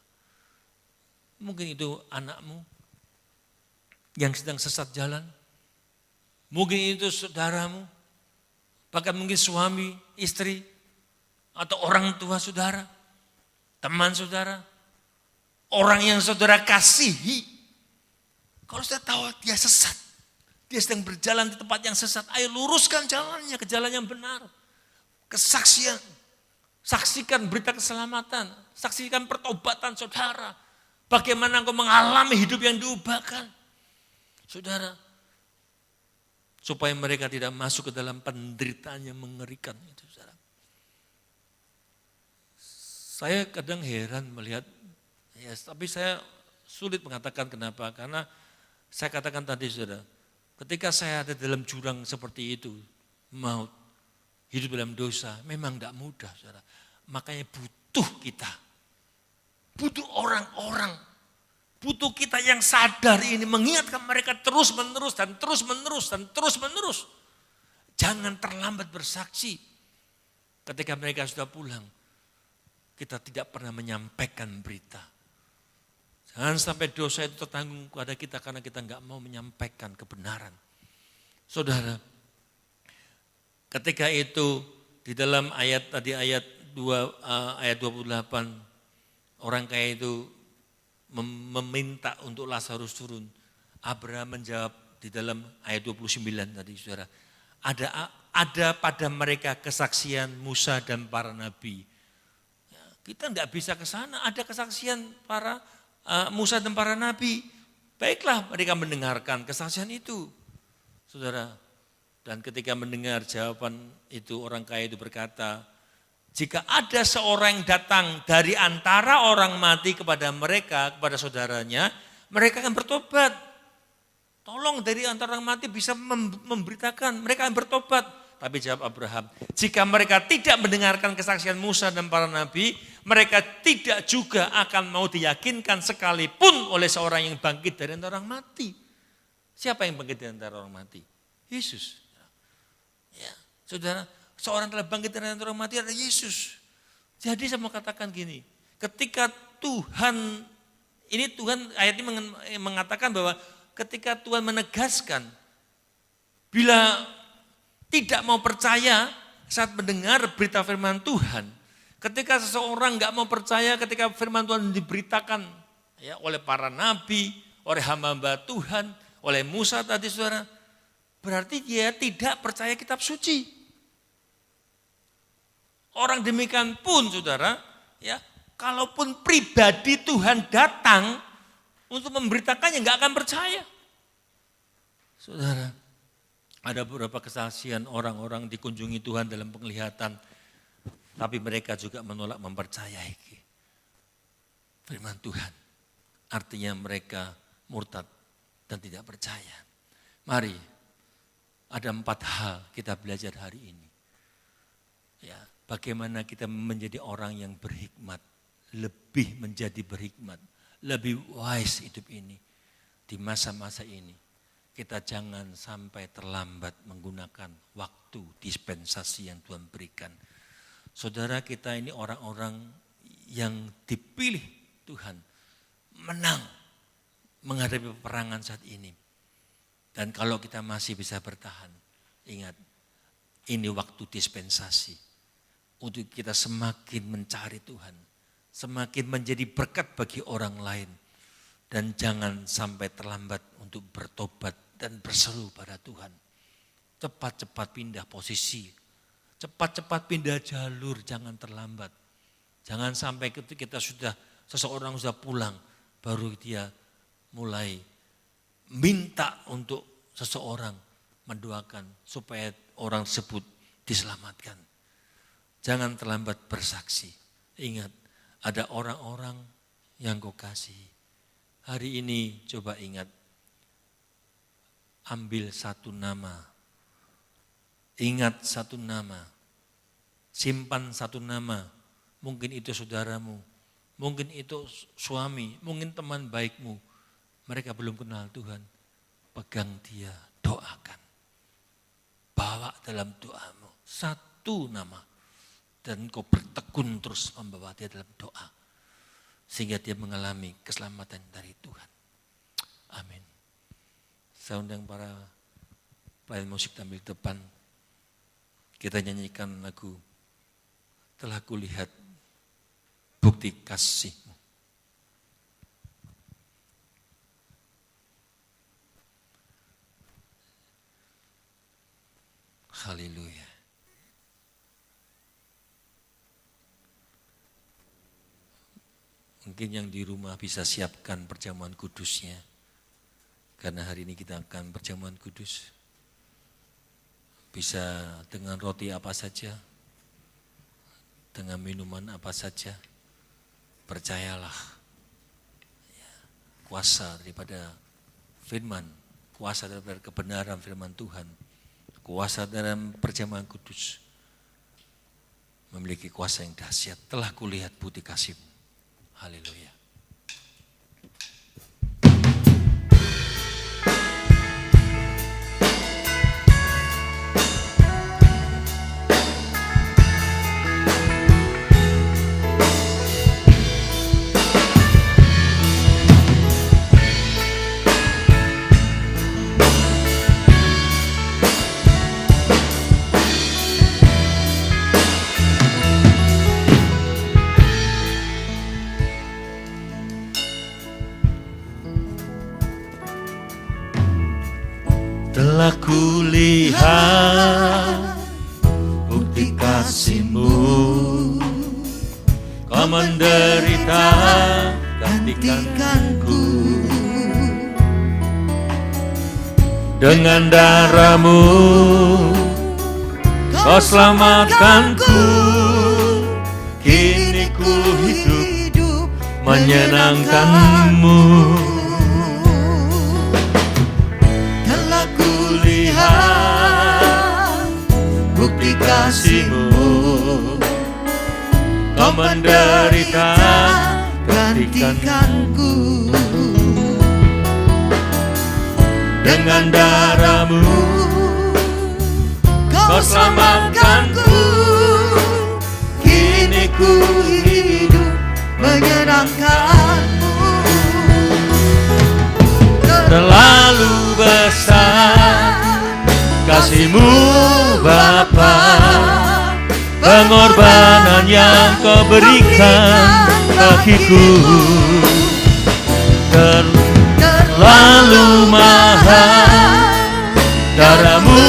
Mungkin itu anakmu yang sedang sesat jalan. Mungkin itu saudaramu. Bahkan mungkin suami, istri, atau orang tua saudara, teman saudara, orang yang saudara kasihi. Kalau sudah tahu dia sesat, dia sedang berjalan di tempat yang sesat, ayo luruskan jalannya ke jalan yang benar. Kesaksian, saksikan berita keselamatan, saksikan pertobatan saudara. Bagaimana engkau mengalami hidup yang diubahkan. Saudara, supaya mereka tidak masuk ke dalam penderitaan yang mengerikan itu, saudara. Saya kadang heran melihat, ya, tapi saya sulit mengatakan kenapa. Karena saya katakan tadi, saudara, ketika saya ada dalam jurang seperti itu, maut, hidup dalam dosa, memang tidak mudah, saudara. Makanya butuh kita. Butuh orang-orang. Butuh kita yang sadar ini, mengingatkan mereka terus-menerus dan terus-menerus dan terus-menerus. Jangan terlambat bersaksi. Ketika mereka sudah pulang, kita tidak pernah menyampaikan berita. Jangan sampai dosa itu tertanggung kepada kita karena kita nggak mau menyampaikan kebenaran. Saudara, ketika itu di dalam ayat tadi ayat 28, orang kaya itu meminta untuk Lazarus turun. Abraham menjawab di dalam ayat 29 tadi, saudara. Ada pada mereka kesaksian Musa dan para nabi. Ya, kita nggak bisa ke sana. Ada kesaksian para Musa dan para nabi. Baiklah mereka mendengarkan kesaksian itu, saudara. Dan ketika mendengar jawaban itu, orang kaya itu berkata, jika ada seorang yang datang dari antara orang mati kepada mereka, kepada saudaranya, mereka akan bertobat. Tolong dari antara orang mati bisa memberitakan, mereka akan bertobat. Tapi jawab Abraham, jika mereka tidak mendengarkan kesaksian Musa dan para nabi, mereka tidak juga akan mau diyakinkan sekalipun oleh seorang yang bangkit dari antara orang mati. Siapa yang bangkit dari antara orang mati? Yesus. Ya, saudara, seorang telah bangkit dari antara orang mati adalah Yesus. Jadi saya mau katakan gini, ketika Tuhan, ini Tuhan ayat ini mengatakan bahwa ketika Tuhan menegaskan, bila tidak mau percaya saat mendengar berita firman Tuhan, ketika seseorang nggak mau percaya ketika firman Tuhan diberitakan ya, oleh para nabi, oleh hamba-hamba Tuhan, oleh Musa tadi, saudara, berarti dia tidak percaya kitab suci. Orang demikian pun, saudara, ya, kalaupun pribadi Tuhan datang untuk memberitakannya, nggak akan percaya. Saudara, ada beberapa kesaksian orang-orang dikunjungi Tuhan dalam penglihatan, tapi mereka juga menolak mempercayai firman Tuhan. Artinya mereka murtad dan tidak percaya. Mari, ada 4 hal kita belajar hari ini. Ya, bagaimana kita menjadi orang yang berhikmat, lebih menjadi berhikmat, lebih wise hidup ini di masa-masa ini. Kita jangan sampai terlambat menggunakan waktu dispensasi yang Tuhan berikan. Saudara, kita ini orang-orang yang dipilih Tuhan menang menghadapi peperangan saat ini. Dan kalau kita masih bisa bertahan, ingat, ini waktu dispensasi. Untuk kita semakin mencari Tuhan, semakin menjadi berkat bagi orang lain. Dan jangan sampai terlambat untuk bertobat dan berseru pada Tuhan. Cepat-cepat pindah posisi, cepat-cepat pindah jalur, jangan terlambat. Jangan sampai ketika seseorang sudah pulang, baru dia mulai minta untuk seseorang mendoakan supaya orang tersebut diselamatkan. Jangan terlambat bersaksi. Ingat, ada orang-orang yang kau kasih. Hari ini coba ingat, ambil satu nama, ingat satu nama, simpan satu nama. Mungkin itu saudaramu, mungkin itu suami, mungkin teman baikmu. Mereka belum kenal Tuhan. Pegang dia, doakan. Bawa dalam doamu satu nama. Dan kau bertekun terus membawa dia dalam doa. Sehingga dia mengalami keselamatan dari Tuhan. Amin. Saya undang para pelayan musik tampil depan. Kita nyanyikan lagu Telah Kulihat Bukti Kasih-Mu. Haleluya. Mungkin yang di rumah bisa siapkan perjamuan kudusnya. Karena hari ini kita akan perjamuan kudus. Bisa dengan roti apa saja. Dengan minuman apa saja. Percayalah. Kuasa daripada firman. Kuasa daripada kebenaran firman Tuhan. Kuasa dalam perjamuan kudus. Memiliki kuasa yang dahsyat. Telah kulihat bukti kasih-Mu. Haleluya. Telah kulihat bukti kasih-Mu, Kau menderita gantikanku. Dengan darah-Mu Kau selamatkanku. Kini ku hidup menyenangkan-Mu. Bukti kasih-Mu, Kau menderita gantikanku. Dengan darah-Mu Kau selamatkanku. Kini ku hidup menyenangkan-Mu. Terlalu besar kasih-Mu Bapa, pengorbanan yang Kau berikan bagiku. Terlalu mahal darah-Mu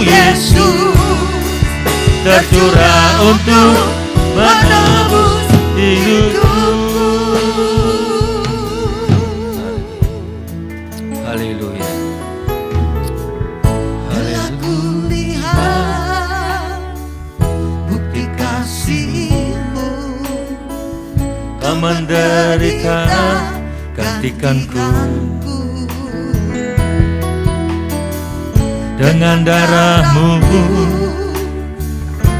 Yesus, tercurah untuk menebus hidupku. Haleluya. Menderita gantikanku. Dengan darah-Mu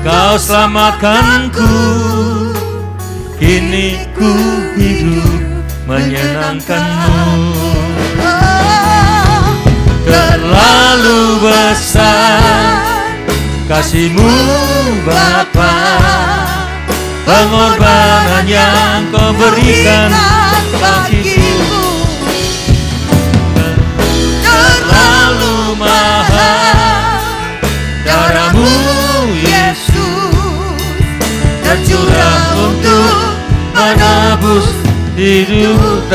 Kau selamatkanku. Kini ku hidup menyenangkan-Mu. Terlalu besar kasih-Mu Bapa, pengorbanan yang Kau berikan bagiku. Terlalu mahal darah-Mu Yesus, tercurah untuk menebus hidup.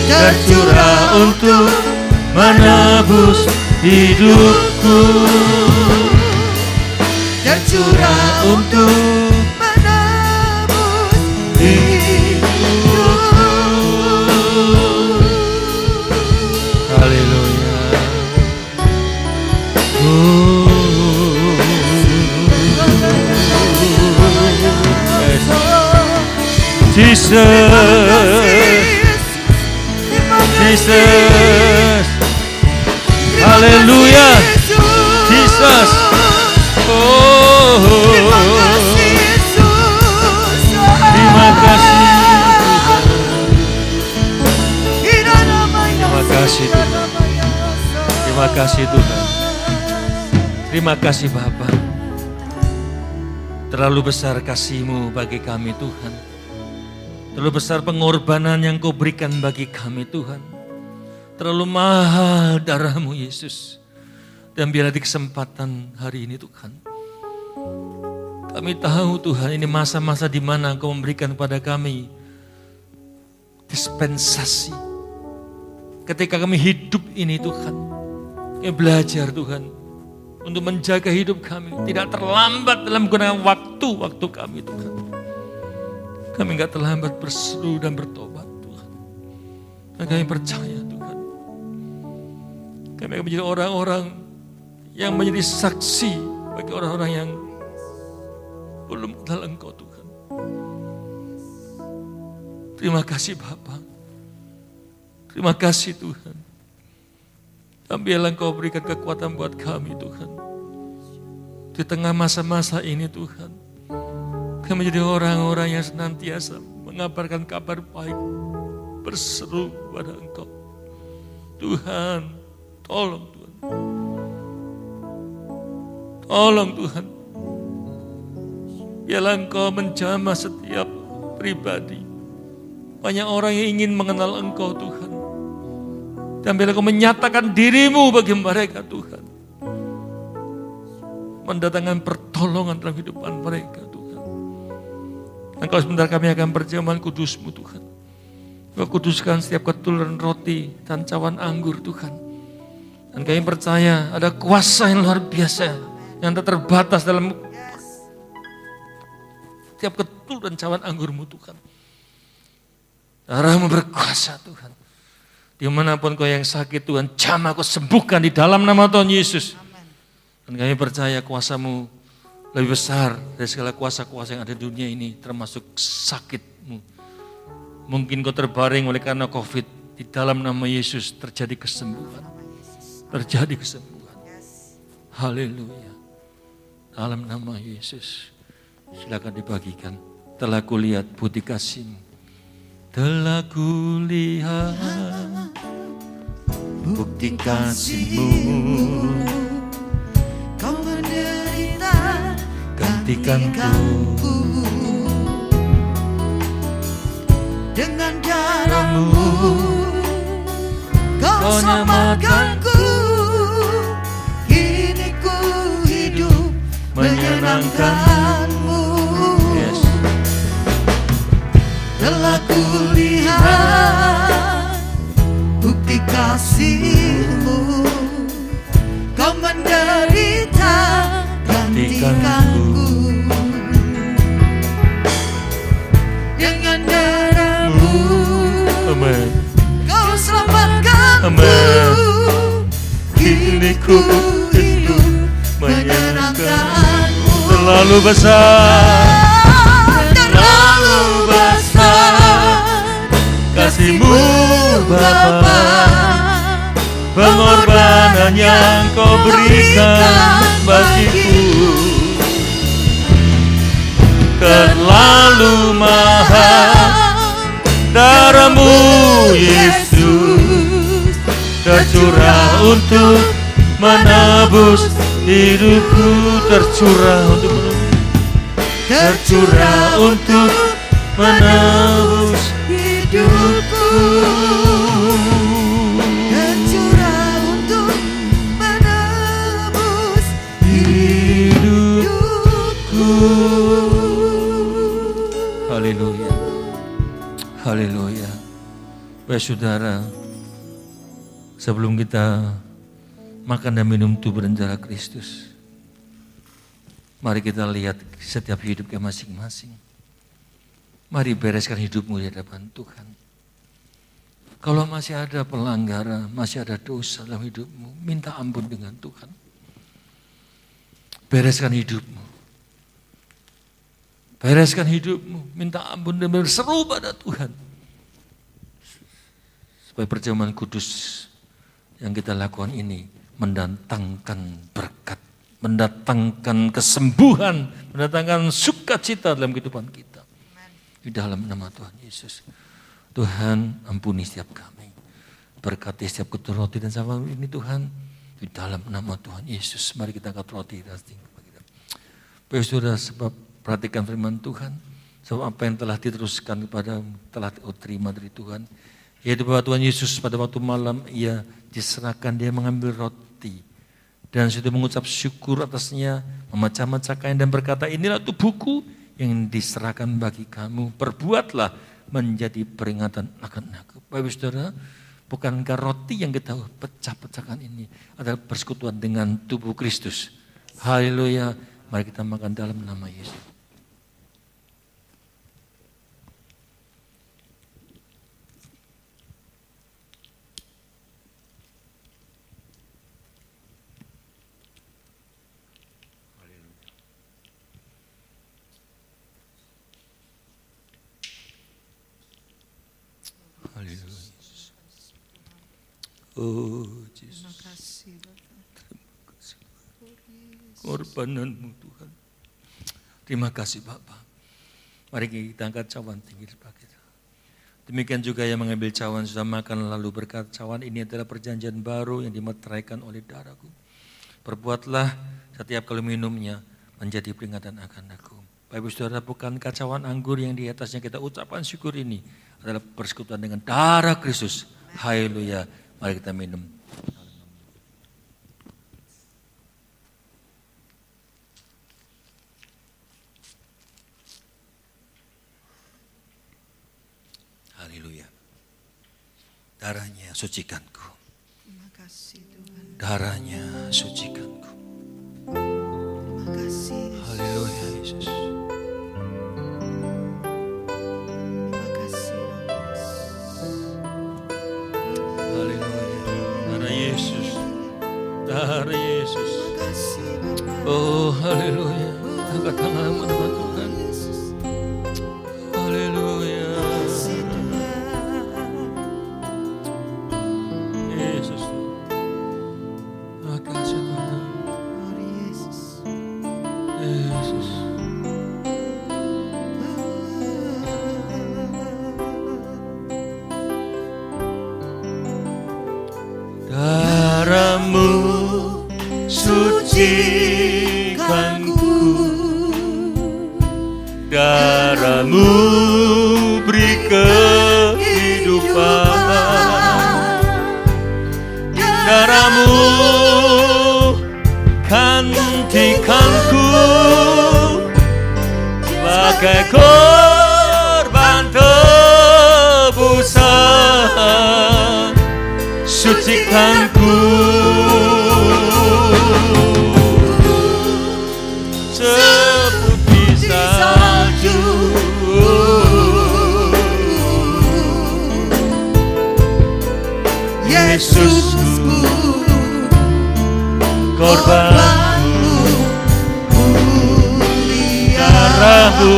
Tercurah untuk menebus hidupku. Tercurah untuk menebus hidupku. Haleluya. Jesus. Haleluya. Jesus. Oh. Terima kasih. Terima kasih Tuhan. Terima kasih Tuhan. Terima kasih Bapa. Terlalu besar kasih-Mu bagi kami Tuhan. Terlalu besar pengorbanan yang Kau berikan bagi kami Tuhan. Terlalu mahal darah-Mu Yesus. Dan biarlah di kesempatan hari ini Tuhan, kami tahu Tuhan ini masa-masa di mana Engkau memberikan kepada kami dispensasi. Ketika kami hidup ini Tuhan, kami belajar Tuhan untuk menjaga hidup kami. Tidak terlambat dalam menggunakan waktu kami Tuhan. Kami enggak terlambat berseru dan bertobat Tuhan. Dan kami percaya Tuhan, kami akan menjadi orang-orang yang menjadi saksi bagi orang-orang yang belum kenal Engkau Tuhan. Terima kasih Bapa. Terima kasih Tuhan. Dan biarlah Engkau berikan kekuatan buat kami Tuhan. Di tengah masa-masa ini Tuhan, kami menjadi orang-orang yang senantiasa mengabarkan kabar baik, berseru pada Engkau. Tuhan, tolong Tuhan. Tolong Tuhan. Biarlah Engkau menjamah setiap pribadi. Banyak orang yang ingin mengenal Engkau Tuhan. Dan biarlah Engkau menyatakan diri-Mu bagi mereka Tuhan. Mendatangkan pertolongan dalam kehidupan mereka Tuhan. Dan kalau sebentar kami akan perjamuan kudus-Mu Tuhan. Engkau kuduskan setiap ketulan roti dan cawan anggur Tuhan. Dan kami percaya ada kuasa yang luar biasa yang tak terbatas dalam setiap ketul dan cawan anggur-Mu Tuhan. Darah-Mu berkuasa Tuhan. Dimanapun Kau yang sakit Tuhan, jamah Kau sembuhkan di dalam nama Tuhan Yesus. Dan kami percaya kuasa-Mu lebih besar dari segala kuasa-kuasa yang ada di dunia ini, termasuk sakit-Mu. Mungkin Kau terbaring oleh karena COVID, di dalam nama Yesus terjadi kesembuhan. Terjadi kesembuhan. Haleluya. Dalam nama Yesus. Silakan dibagikan. Telah kulihat bukti kasih-Mu. Telah kulihat bukti kasih-Mu. Kau menderita gantikanku dengan darah-Mu. Kau selamatkanku. Kini ku hidup menyenangkan-Mu. Yes. Telah kulihat bukti kasih-Mu. Kau menderita gantikanku dengan darah-Mu. Amen. Kau selamatkanku. Amen. Kini ku hidup menyenangkan-Mu. Terlalu besar, Terlalu besar kasih-Mu Bapa. Pengorbanan yang Kau berikan bagiku terlalu mahal. Darah-Mu Yesus tercurah untuk menebus hidupku. Tercurah untuk menebus hidupku. Tercurah untuk menebus hidupku. Haleluya. Haleluya. Baik saudara, sebelum kita makan dan minum tubuh dan darah Kristus, mari kita lihat setiap hidup kita masing-masing. Mari bereskan hidupmu di hadapan Tuhan. Kalau masih ada pelanggaran, masih ada dosa dalam hidupmu, minta ampun dengan Tuhan. Bereskan hidupmu. Bereskan hidupmu, minta ampun dan berseru pada Tuhan. Supaya perjamuan kudus yang kita lakukan ini mendatangkan berkat, mendatangkan kesembuhan, mendatangkan sukacita dalam kehidupan kita. Di dalam nama Tuhan Yesus. Tuhan ampuni setiap kami. Berkati setiap ketul roti dan sama ini Tuhan. Di dalam nama Tuhan Yesus. Mari kita angkat roti dan kita. Bapak Saudara, sebab perhatikan firman Tuhan. Sebab apa yang telah diteruskan kepada telah terima dari Tuhan. Yaitu bahwa Tuhan Yesus pada waktu malam ia diserahkan, dia mengambil roti. Dan sudah mengucap syukur atasnya, memecah-mecahkan dan berkata, inilah tubuhku yang diserahkan bagi kamu. Perbuatlah menjadi peringatan akan aku. Bapak Saudara, bukankah roti yang kita pecah-pecahkan ini adalah persekutuan dengan tubuh Kristus? Haleluya. Mari kita makan dalam nama Yesus. Oh Yesus, korbananmu Tuhan. Terima kasih Bapa. Mari kita angkat cawan tinggi depan kita. Demikian juga yang mengambil cawan sudah makan lalu berkata, cawan ini adalah perjanjian baru yang dimeteraikan oleh darahku. Perbuatlah setiap kali minumnya menjadi peringatan akan aku. Bapak Saudara, bukankah cawan anggur yang di atasnya kita ucapkan syukur ini adalah persekutuan dengan darah Kristus. Haleluya. Mari kita minum. Haleluya. Darahnya sucikanku. Terima kasih Tuhan. Darahnya sucikanku. Terima kasih. Haleluya Yesus. Terima kasih. Yesus, darah Yesus. Terima kasih Bapa. Oh haleluya. Angkat tanganmu Tuhan Tuhan. Haleluya. Yesus. Terima kasih Tuhan. Yesus. Yesus. Darahmu sucikanku, darahmu beri kehidupan, darahmu gantikanku bagai korban tebusan. Sucikanku seputih salju, Yesusku, korbanmu, darahmu.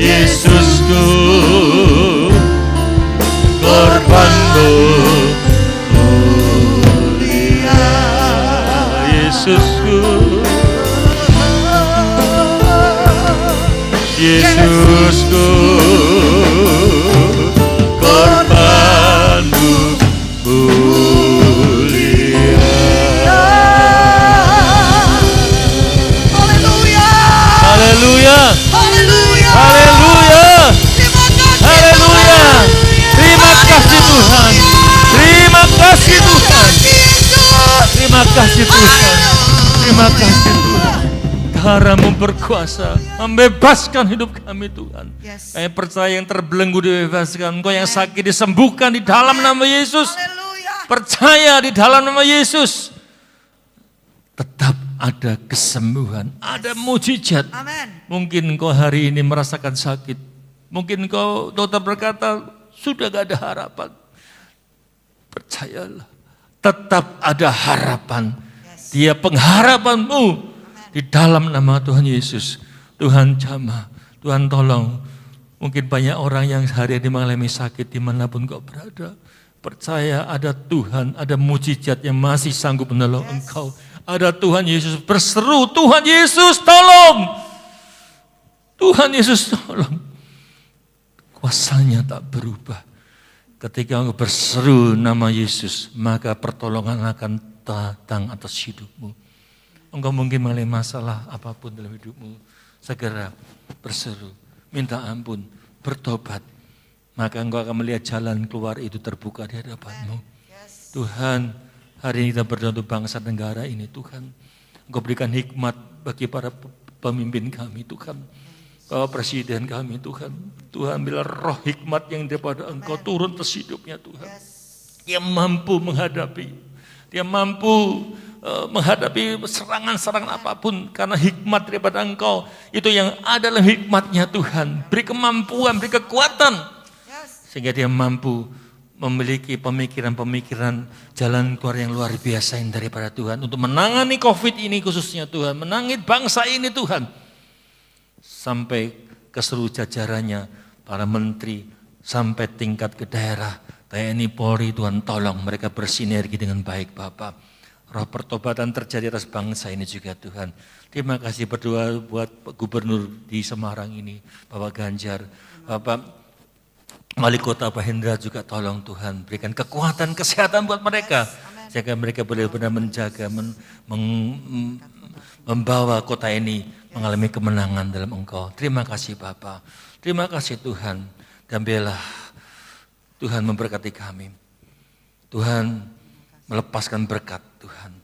Yesusku, korbanmu mulia. Yesusku, Yesusku, korbanmu mulia. Tuhan. Terima kasih Tuhan. Darah-Mu berkuasa membebaskan hidup kami Tuhan. Yes. Kami percaya yang terbelenggu dibebaskan. Engkau yang sakit disembuhkan di dalam nama Yesus. Haleluya. Percaya di dalam nama Yesus. Tetap ada kesembuhan, ada mujizat. Amin. Mungkin engkau hari ini merasakan sakit. Mungkin engkau dokter berkata sudah gak ada harapan. Percayalah, tetap ada harapan. Dia pengharapanmu di dalam nama Tuhan Yesus. Tuhan jamah, Tuhan tolong. Mungkin banyak orang yang hari ini mengalami sakit dimanapun kau berada. Percaya ada Tuhan, ada mujizat yang masih sanggup menolong engkau. Ada Tuhan Yesus, berseru, Tuhan Yesus tolong. Tuhan Yesus tolong. Kuasanya tak berubah. Ketika engkau berseru nama Yesus, maka pertolongan akan datang atas hidupmu. Engkau mungkin mengalami masalah apapun dalam hidupmu, segera berseru, minta ampun, bertobat. Maka engkau akan melihat jalan keluar itu terbuka di hadapanmu. Tuhan, hari ini kita berdoa untuk bangsa negara ini Tuhan. Engkau berikan hikmat bagi para pemimpin kami Tuhan. Bapak Presiden kami Tuhan. Tuhan bila roh hikmat yang daripada Engkau turun atas hidupnya Tuhan. Dia mampu menghadapi. Dia mampu menghadapi serangan-serangan apapun. Karena hikmat daripada Engkau. Itu yang ada dalam hikmatnya Tuhan. Beri kemampuan, beri kekuatan. Sehingga dia mampu memiliki pemikiran-pemikiran jalan keluar yang luar biasa yang daripada Tuhan. Untuk menangani COVID ini khususnya Tuhan. Menangani bangsa ini Tuhan. Sampai ke seluruh jajarannya, para menteri, sampai tingkat ke daerah. TNI Polri Tuhan tolong mereka bersinergi dengan baik Bapak. Roh pertobatan terjadi atas bangsa ini juga Tuhan. Terima kasih berdoa buat Gubernur di Semarang ini, Bapak Ganjar, Bapak Wali Kota Pak Hendra juga tolong Tuhan. Berikan kekuatan kesehatan buat mereka. Sehingga mereka boleh benar menjaga, membawa kota ini mengalami kemenangan dalam Engkau. Terima kasih Bapak. Terima kasih Tuhan. Dan biarlah Tuhan memberkati kami. Tuhan melepaskan berkat Tuhan.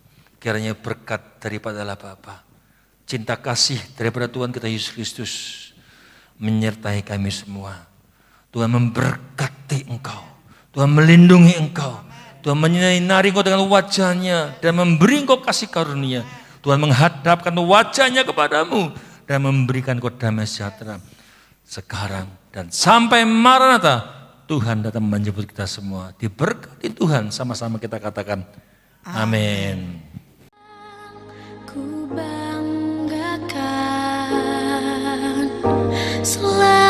Kiranya berkat daripada Allah Bapa, cinta kasih daripada Tuhan kita Yesus Kristus menyertai kami semua. Tuhan memberkati engkau. Tuhan melindungi engkau. Tuhan menyinari engkau dengan wajahnya dan memberi engkau kasih karunia. Tuhan menghadapkan wajahnya kepadamu dan memberikan engkau damai sejahtera sekarang dan sampai Maranatha. Tuhan datang menjemput kita semua. Diberkati Tuhan, sama-sama kita katakan amin. Ku banggakan selalu.